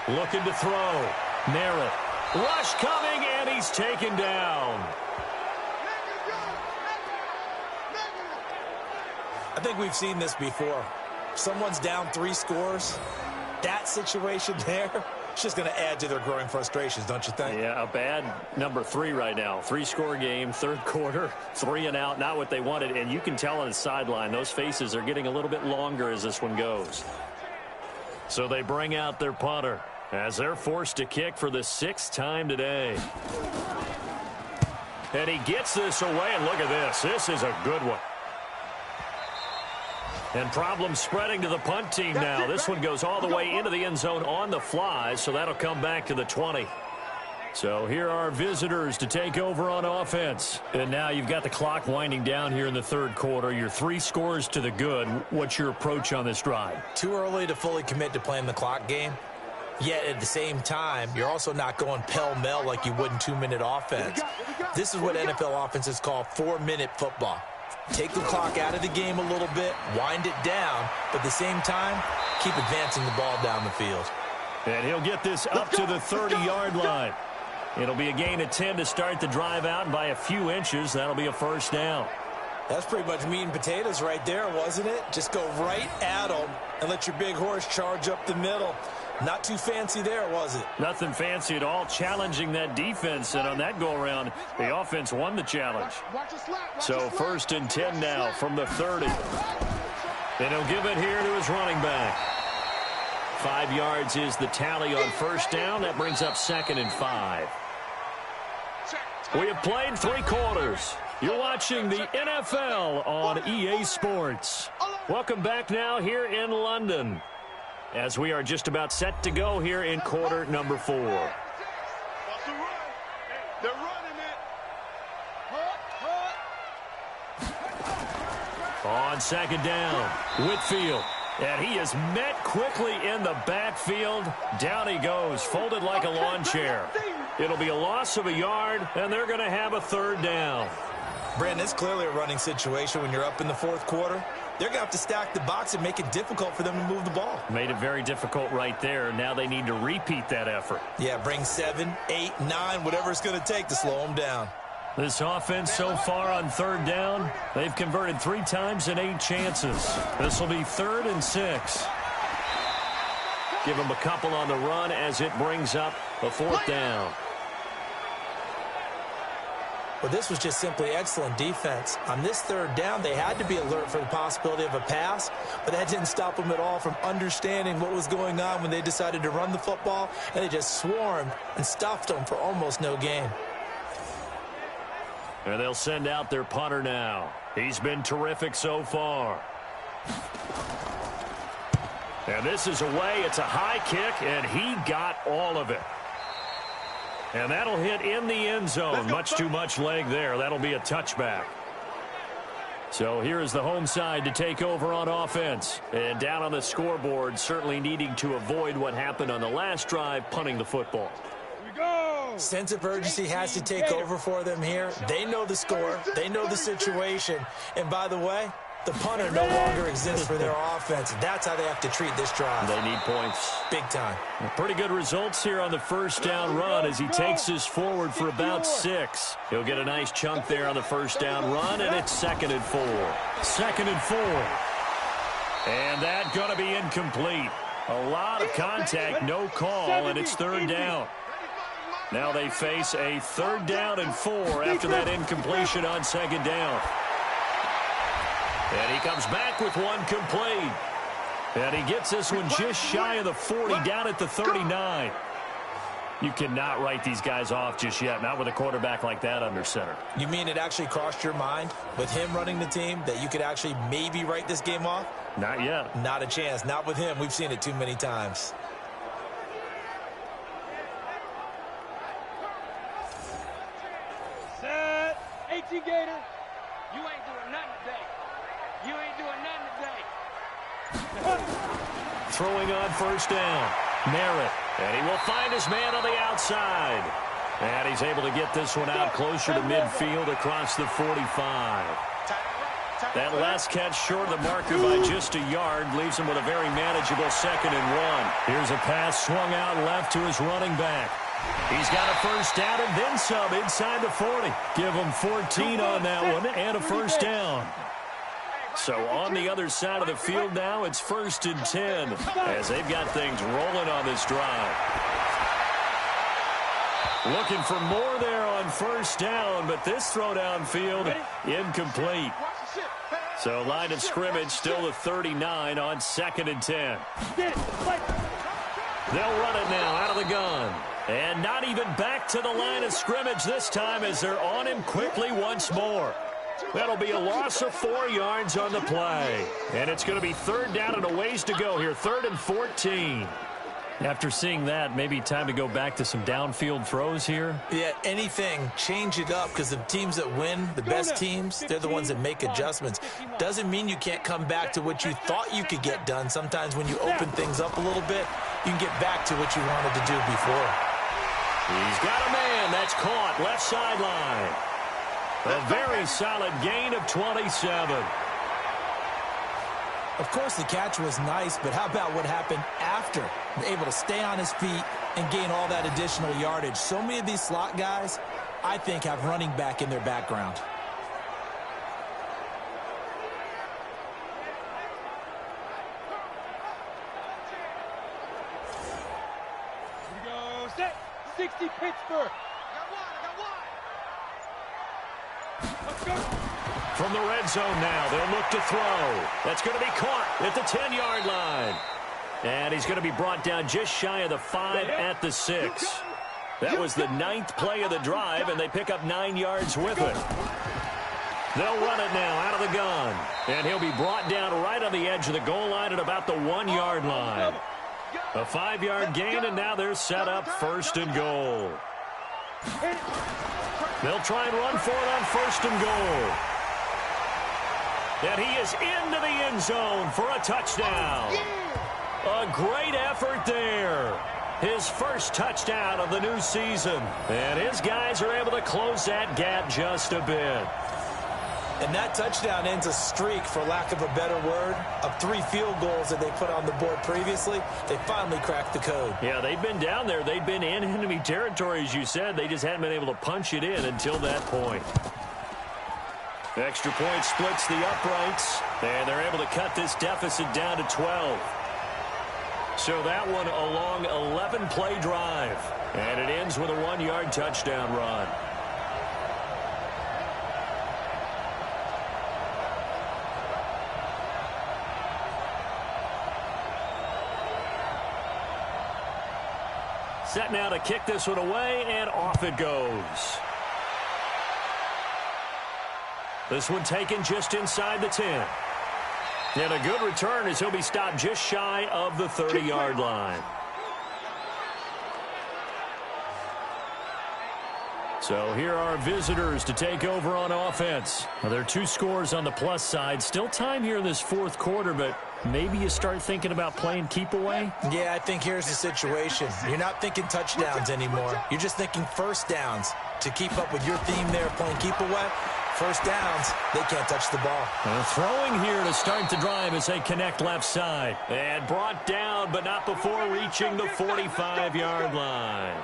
Looking to throw. Merritt. Rush coming, and he's taken down. I think we've seen this before. Someone's down 3 scores. That situation there, it's just going to add to their growing frustrations, don't you think? Yeah, a bad number 3 right now. 3-score game, third quarter, 3 and out, not what they wanted. And you can tell on the sideline, those faces are getting a little bit longer as this one goes. So they bring out their punter as they're forced to kick for the 6th time today. And he gets this away, and look at this. This is a good one. And problems spreading to the punt team now. This one goes all the way into the end zone on the fly, so that'll come back to the 20. So here are visitors to take over on offense. And now you've got the clock winding down here in the third quarter. You're 3 scores to the good. What's your approach on this drive? Too early to fully commit to playing the clock game. Yet at the same time, you're also not going pell-mell like you would in 2-minute offense. This is what NFL offenses call 4-minute football. Take the clock out of the game a little bit, wind it down, but at the same time, keep advancing the ball down the field. And he'll get this up to the 30-yard line. It'll be a gain of 10 to start the drive out by a few inches. That'll be a first down. That's pretty much meat and potatoes right there, wasn't it? Just go right at them and let your big horse charge up the middle. Not too fancy there, was it? Nothing fancy at all, challenging that defense. And on that go-around, the offense won the challenge. So 1st and 10 now from the 30. And he'll give it here to his running back. 5 yards is the tally on first down. That brings up 2nd and 5. We have played 3 quarters. You're watching the NFL on EA Sports. Welcome back now here in London, as we are just about set to go here in quarter number 4. They're running it. On 2nd down, Whitfield. And he is met quickly in the backfield. Down he goes, folded like a lawn chair. It'll be a loss of a yard, and they're going to have a 3rd down. Brandon, it's clearly a running situation when you're up in the 4th quarter. They're going to have to stack the box and make it difficult for them to move the ball. Made it very difficult right there. Now they need to repeat that effort. Yeah, bring 7, 8, 9, whatever it's going to take to slow them down. This offense so far on 3rd down, they've converted 3 times in 8 chances. This will be 3rd and 6. Give them a couple on the run as it brings up a 4th down. Well, this was just simply excellent defense. On this 3rd down, they had to be alert for the possibility of a pass, but that didn't stop them at all from understanding what was going on when they decided to run the football, and they just swarmed and stuffed them for almost no gain. And they'll send out their punter now. He's been terrific so far. And this is away. It's a high kick, and he got all of it. And that'll hit in the end zone. Much too much leg there. That'll be a touchback. So here is the home side to take over on offense. And down on the scoreboard, certainly needing to avoid what happened on the last drive, punting the football. Sense of urgency has to take over for them here. They know the score. They know the situation. And by the way, the punter no longer exists for their offense. That's how they have to treat this drive. They need points. Big time. Pretty good results here on the first down run as he takes us forward for about 6. He'll get a nice chunk there on the first down run, and it's 2nd and 4. 2nd and 4. And that's going to be incomplete. A lot of contact, no call, and it's 3rd down. Now they face a 3rd down and 4 after that incompletion on 2nd down. And he comes back with one complete. And he gets this one just shy of the 40, down at the 39. You cannot write these guys off just yet, not with a quarterback like that under center. You mean it actually crossed your mind with him running the team that you could actually maybe write this game off? Not yet. Not a chance. Not with him. We've seen it too many times. Set. 18 Gator. You ain't doing nothing today. You ain't doing nothing today. Throwing on first down. Merritt. And he will find his man on the outside. And he's able to get this one out closer to midfield across the 45. That last catch short of the marker by just a yard leaves him with a very manageable 2nd and 1. Here's a pass swung out left to his running back. He's got a first down and then some inside the 40. Give him 14 on that one and a first down. So on the other side of the field now, it's 1st and 10 as they've got things rolling on this drive. Looking for more there on first down, but this throw downfield incomplete. So line of scrimmage still the 39 on 2nd and 10. They'll run it now out of the gun. And not even back to the line of scrimmage this time as they're on him quickly once more. That'll be a loss of 4 yards on the play. And it's going to be 3rd down and a ways to go here. 3rd and 14. After seeing that, maybe time to go back to some downfield throws here. Yeah, anything. Change it up because the teams that win, the best teams, they're the ones that make adjustments. Doesn't mean you can't come back to what you thought you could get done. Sometimes when you open things up a little bit, you can get back to what you wanted to do before. He's got a man that's caught left sideline. A very solid gain of 27. Of course, the catch was nice, but how about what happened after? Able to stay on his feet and gain all that additional yardage. So many of these slot guys, I think, have running back in their background. Here we go. Set. 60 Pittsburgh. Let's go. From the red zone now, they'll look to throw. That's going to be caught at the 10-yard line. And he's going to be brought down just shy of the 5 at the 6. That was the 9th play of the drive, and they pick up 9 yards with it. They'll run it now out of the gun. And he'll be brought down right on the edge of the goal line at about the 1-yard line. A 5-yard gain, and now they're set up 1st and goal. They'll try and run for it on 1st and goal. And he is into the end zone for a touchdown. A great effort there. His first touchdown of the new season. And his guys are able to close that gap just a bit. And that touchdown ends a streak, for lack of a better word, of 3 field goals that they put on the board previously. They finally cracked the code. Yeah, they've been down there. They've been in enemy territory, as you said. They just hadn't been able to punch it in until that point. Extra point splits the uprights, and they're able to cut this deficit down to 12. So that one a long 11-play drive, and it ends with a 1-yard touchdown run. Set now to kick this one away, and off it goes. This one taken just inside the 10. And a good return as he'll be stopped just shy of the 30-yard line. So here are visitors to take over on offense. Now, there are 2 scores on the plus side. Still time here in this fourth quarter, but maybe you start thinking about playing keep away? Yeah, I think here's the situation. You're not thinking touchdowns anymore. You're just thinking first downs. To keep up with your theme there, playing keep away, first downs, they can't touch the ball. Throwing here to start the drive as they connect left side. And brought down, but not before reaching the 45-yard line.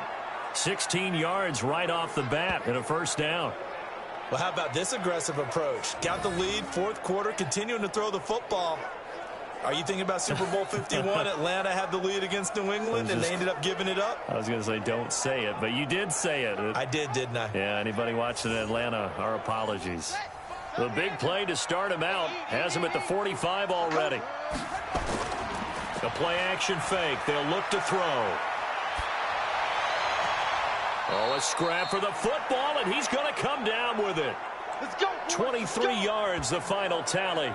16 yards right off the bat and a first down. Well, how about this aggressive approach? Got the lead, fourth quarter, continuing to throw the football. Are you thinking about Super Bowl 51? Atlanta had the lead against New England, and they ended up giving it up? I was going to say don't say it, but you did say it. I did, didn't I? Yeah, anybody watching in Atlanta, our apologies. The big play to start him out has him at the 45 already. A play-action fake. They'll look to throw. Oh, a scrap for the football, and he's going to come down with it. Let's go. 23 yards, the final tally.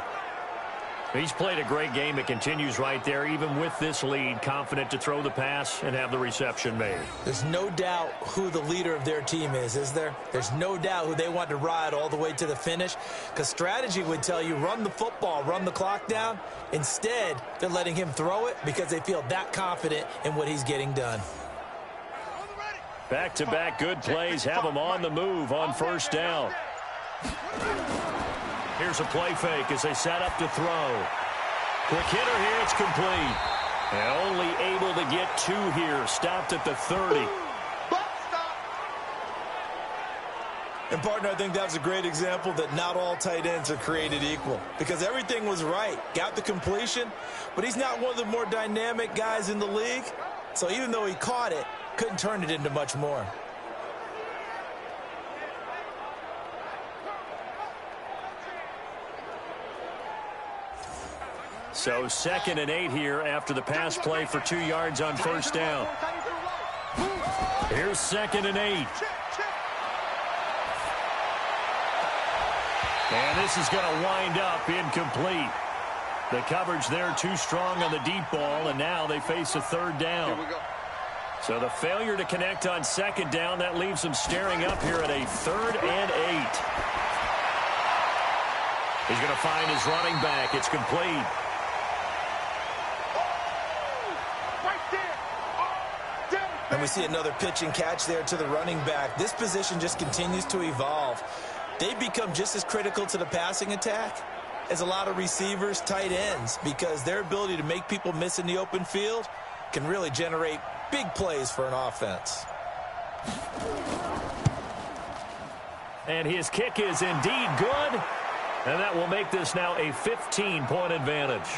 He's played a great game. It continues right there, even with this lead, confident to throw the pass and have the reception made. There's no doubt who the leader of their team is there? There's no doubt who they want to ride all the way to the finish, because strategy would tell you run the football, run the clock down. Instead, they're letting him throw it because they feel that confident in what he's getting done. Back-to-back good plays have him on the move on first down. Here's a play fake as they set up to throw. Quick hitter here, it's complete. And only able to get 2 here, stopped at the 30. And, partner, I think that was a great example that not all tight ends are created equal, because everything was right. Got the completion, but he's not one of the more dynamic guys in the league. So even though he caught it, couldn't turn it into much more. So 2nd and 8 here after the pass play for 2 yards on first down. Here's 2nd and 8. And this is going to wind up incomplete. The coverage there too strong on the deep ball, and now they face a 3rd down. So the failure to connect on 2nd down, that leaves them staring up here at a 3rd and 8. He's going to find his running back. It's complete. And we see another pitch and catch there to the running back. This position just continues to evolve. They become just as critical to the passing attack as a lot of receivers, tight ends, because their ability to make people miss in the open field can really generate big plays for an offense. And his kick is indeed good. And that will make this now a 15-point advantage.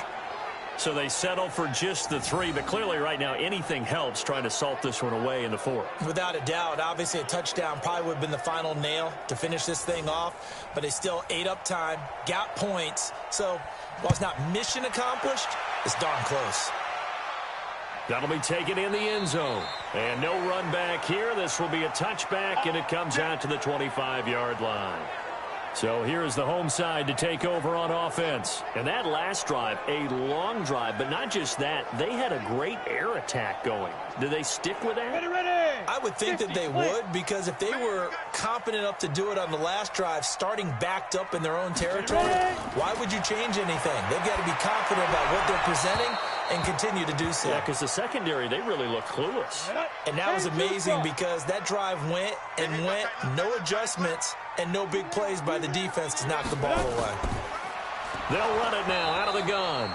So they settle for just the 3, but clearly right now anything helps trying to salt this one away in the 4th. Without a doubt, obviously a touchdown probably would have been the final nail to finish this thing off, but they still ate up time, got points. So while it's not mission accomplished, it's darn close. That'll be taken in the end zone. And no run back here. This will be a touchback, and it comes out to the 25-yard line. So here is the home side to take over on offense. And that last drive, a long drive, but not just that. They had a great air attack going. Do they stick with that? I would think that they would, because if they were confident enough to do it on the last drive, starting backed up in their own territory, why would you change anything? They've got to be confident about what they're presenting and continue to do so. Yeah, because the secondary, they really look clueless. And that was amazing because that drive went and went, no adjustments, and no big plays by the defense to knock the ball away. They'll run it now out of the gun.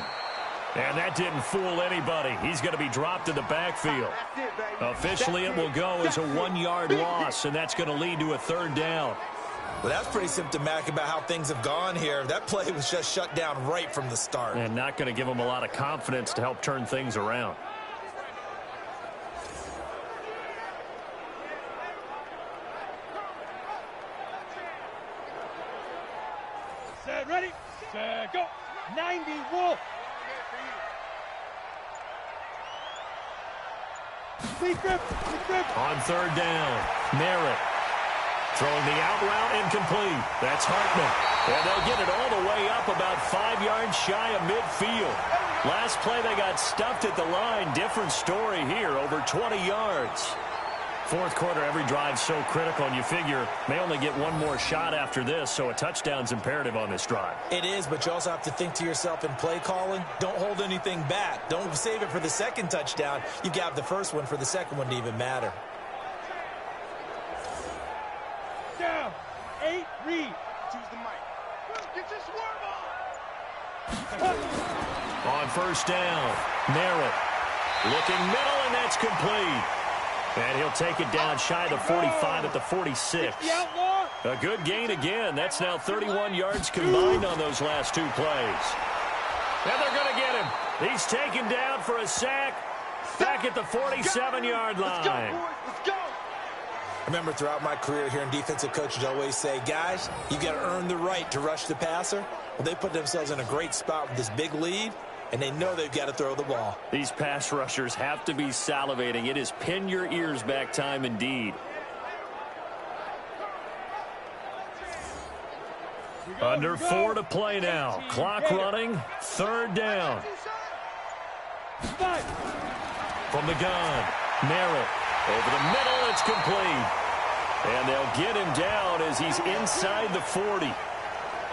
And that didn't fool anybody. He's going to be dropped in the backfield. Officially, it will go as a 1-yard loss, and that's going to lead to a 3rd down. Well, that's pretty symptomatic about how things have gone here. That play was just shut down right from the start. And not going to give them a lot of confidence to help turn things around. Set, ready, set, go. 90, Wolf. On 3rd down, Merritt throwing the out route incomplete. That's Hartman. And they'll get it all the way up about 5 yards shy of midfield. Last play, they got stuffed at the line. Different story here, over 20 yards. Fourth quarter, every drive's so critical, and you figure may only get one more shot after this, so a touchdown's imperative on this drive. It is, but you also have to think to yourself in play calling, don't hold anything back. Don't save it for the second touchdown. You got the first one for the second one to even matter. Down. 8, read. Choose the mic. Get your swerve on. On first down, Merritt looking middle, and that's complete. And he'll take it down shy of the 45 at the 46. A good gain again. That's now 31 yards combined on those last 2 plays. And they're going to get him. He's taken down for a sack back at the 47-yard line. Let's go. I remember throughout my career here in defensive coaches always say, guys, you got to earn the right to rush the passer. Well, they put themselves in a great spot with this big lead, and they know they've got to throw the ball. These pass rushers have to be salivating. It is pin your ears back time indeed. Under 4 to play now. Clock running. Third down. From the gun, Merritt. Over the middle, it's complete. And they'll get him down as he's inside the 40.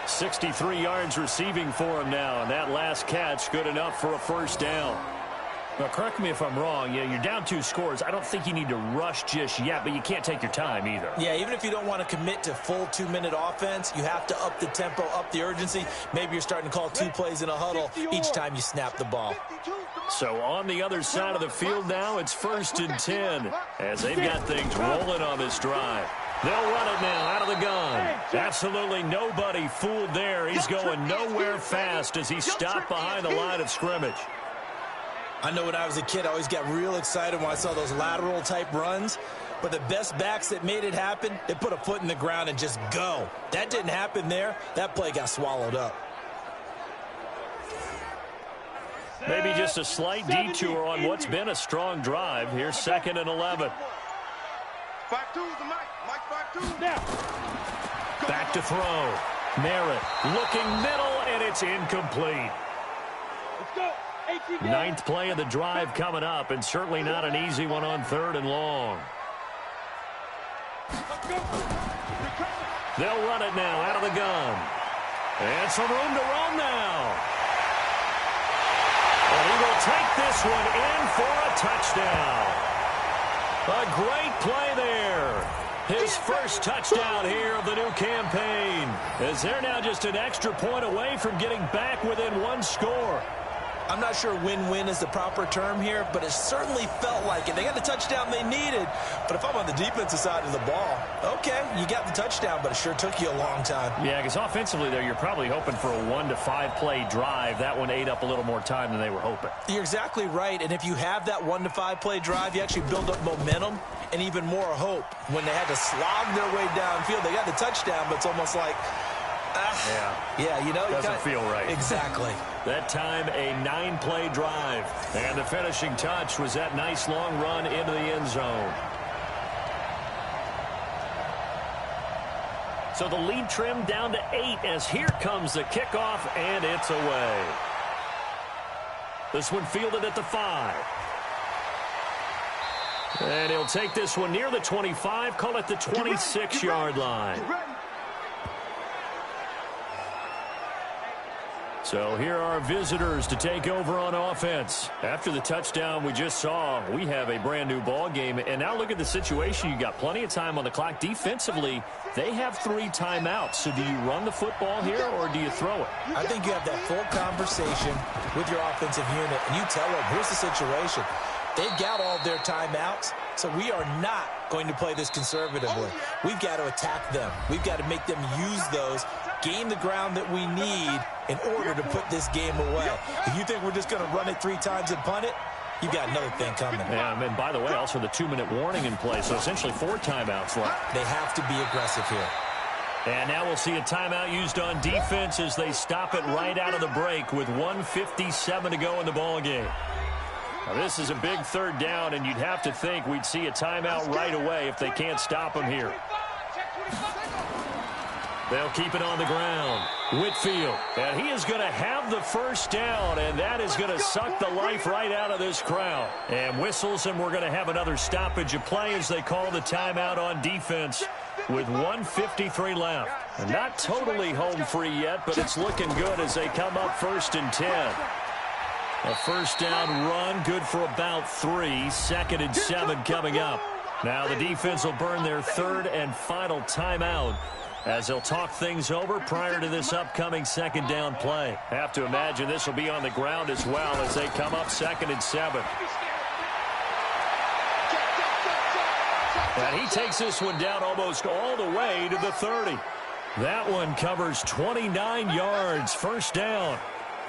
63 yards receiving for him now, and that last catch good enough for a first down. Now, correct me if I'm wrong. Yeah, you're down 2 scores. I don't think you need to rush just yet, but you can't take your time either. Yeah, even if you don't want to commit to full 2-minute offense, you have to up the tempo, up the urgency. Maybe you're starting to call 2 plays in a huddle each time you snap the ball. So on the other side of the field now, it's 1st and 10 as they've got things rolling on this drive. They'll run it now out of the gun. Absolutely nobody fooled there. He's going nowhere fast as he stopped behind the line of scrimmage. I know when I was a kid, I always got real excited when I saw those lateral-type runs. But the best backs that made it happen, they put a foot in the ground and just go. That didn't happen there. That play got swallowed up. Maybe just a slight detour on what's been a strong drive. Here's 2nd and 11. 5-2 the mic. Mike 5-2. Now. Back to throw. Merritt looking middle, and it's incomplete. Let's go. 9th play of the drive coming up, and certainly not an easy one on 3rd and long. They'll run it now out of the gun. And some room to roam now. And he will take this one in for a touchdown. A great play there. His first touchdown here of the new campaign, as they're now just an extra point away from getting back within 1 score. I'm not sure win-win is the proper term here, but it certainly felt like it. They got the touchdown they needed, but if I'm on the defensive side of the ball, okay, you got the touchdown, but it sure took you a long time. Yeah, because offensively there, you're probably hoping for a 1 to 5 play drive. That one ate up a little more time than they were hoping. You're exactly right, and if you have that 1 to 5 play drive, you actually build up momentum and even more hope. When they had to slog their way downfield, they got the touchdown, but it's almost like, yeah, you know, doesn't feel right. Exactly. That time a 9-play drive, and the finishing touch was that nice long run into the end zone. So the lead trimmed down to 8 as here comes the kickoff, and it's away. This one fielded at the 5. And he'll take this one near the 25, call it the 26-yard line. So here are visitors to take over on offense. After the touchdown we just saw, we have a brand new ball game. And now look at the situation. You got plenty of time on the clock. Defensively, they have 3 timeouts. So do you run the football here or do you throw it? I think you have that full conversation with your offensive unit, and you tell them, here's the situation. They've got all their timeouts, so we are not going to play this conservatively. We've got to attack them. We've got to make them use those, gain the ground that we need in order to put this game away. If you think we're just going to run it 3 times and punt it, you've got another thing coming. Yeah, and by the way, also the 2-minute warning in play, so essentially 4 timeouts left. They have to be aggressive here. And now we'll see a timeout used on defense as they stop it right out of the break with 1:57 to go in the ball game. Now, this is a big 3rd down, and you'd have to think we'd see a timeout right away if they can't stop them here. They'll keep it on the ground. Whitfield, and he is going to have the first down, and that is going to suck the life right out of this crowd. And whistles, and we're going to have another stoppage of play as they call the timeout on defense with 1:53 left. And not totally home free yet, but it's looking good as they come up 1st and 10. A first down run, good for about 3. 2nd and 7 coming up. Now the defense will burn their 3rd and final timeout as they'll talk things over prior to this upcoming 2nd down play. Have to imagine this will be on the ground as well as they come up 2nd and 7. And he takes this one down almost all the way to the 30. That one covers 29 yards. First down.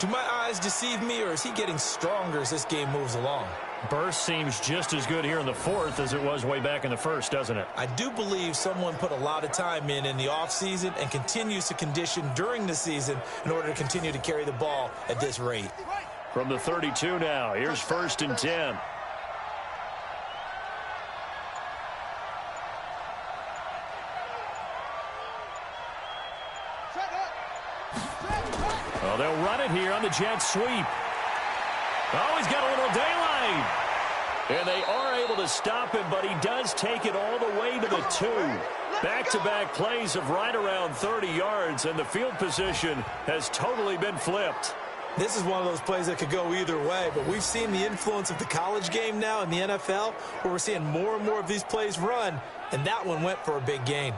Do my eyes deceive me, or is he getting stronger as this game moves along? Burst seems just as good here in the 4th as it was way back in the 1st, doesn't it? I do believe someone put a lot of time in the offseason and continues to condition during the season in order to continue to carry the ball at this rate. From the 32 now, here's 1st and 10. Well, they'll run it here on the jet sweep. Oh, he's got a little daylight. And they are able to stop him, but he does take it all the way to the 2. Back-to-back plays of right around 30 yards, and the field position has totally been flipped. This is one of those plays that could go either way, but we've seen the influence of the college game now in the NFL, where we're seeing more and more of these plays run, and that one went for a big gain.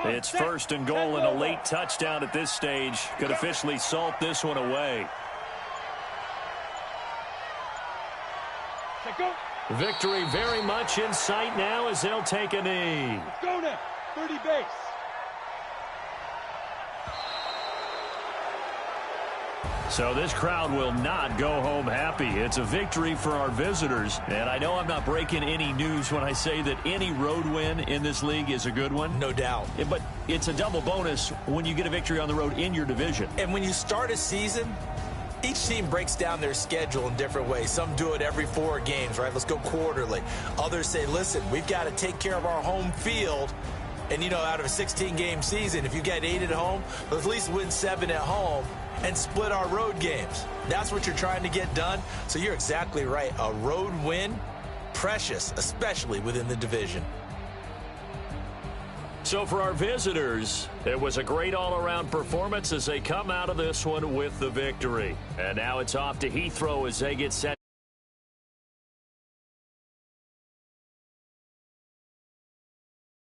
It's 1st and goal, and a late touchdown at this stage could officially salt this one away. Victory very much in sight now as they'll take a knee. Go now, 30 base. So this crowd will not go home happy. It's a victory for our visitors. And I know I'm not breaking any news when I say that any road win in this league is a good one. No doubt. But it's a double bonus when you get a victory on the road in your division. And when you start a season, each team breaks down their schedule in different ways. Some do it every 4 games, right? Let's go quarterly. Others say, listen, we've got to take care of our home field. And, you know, out of a 16-game season, if you get 8 at home, let's at least win 7 at home and split our road games. That's what you're trying to get done. So you're exactly right. A road win, precious, especially within the division. So for our visitors, it was a great all-around performance as they come out of this one with the victory. And now it's off to Heathrow as they get set.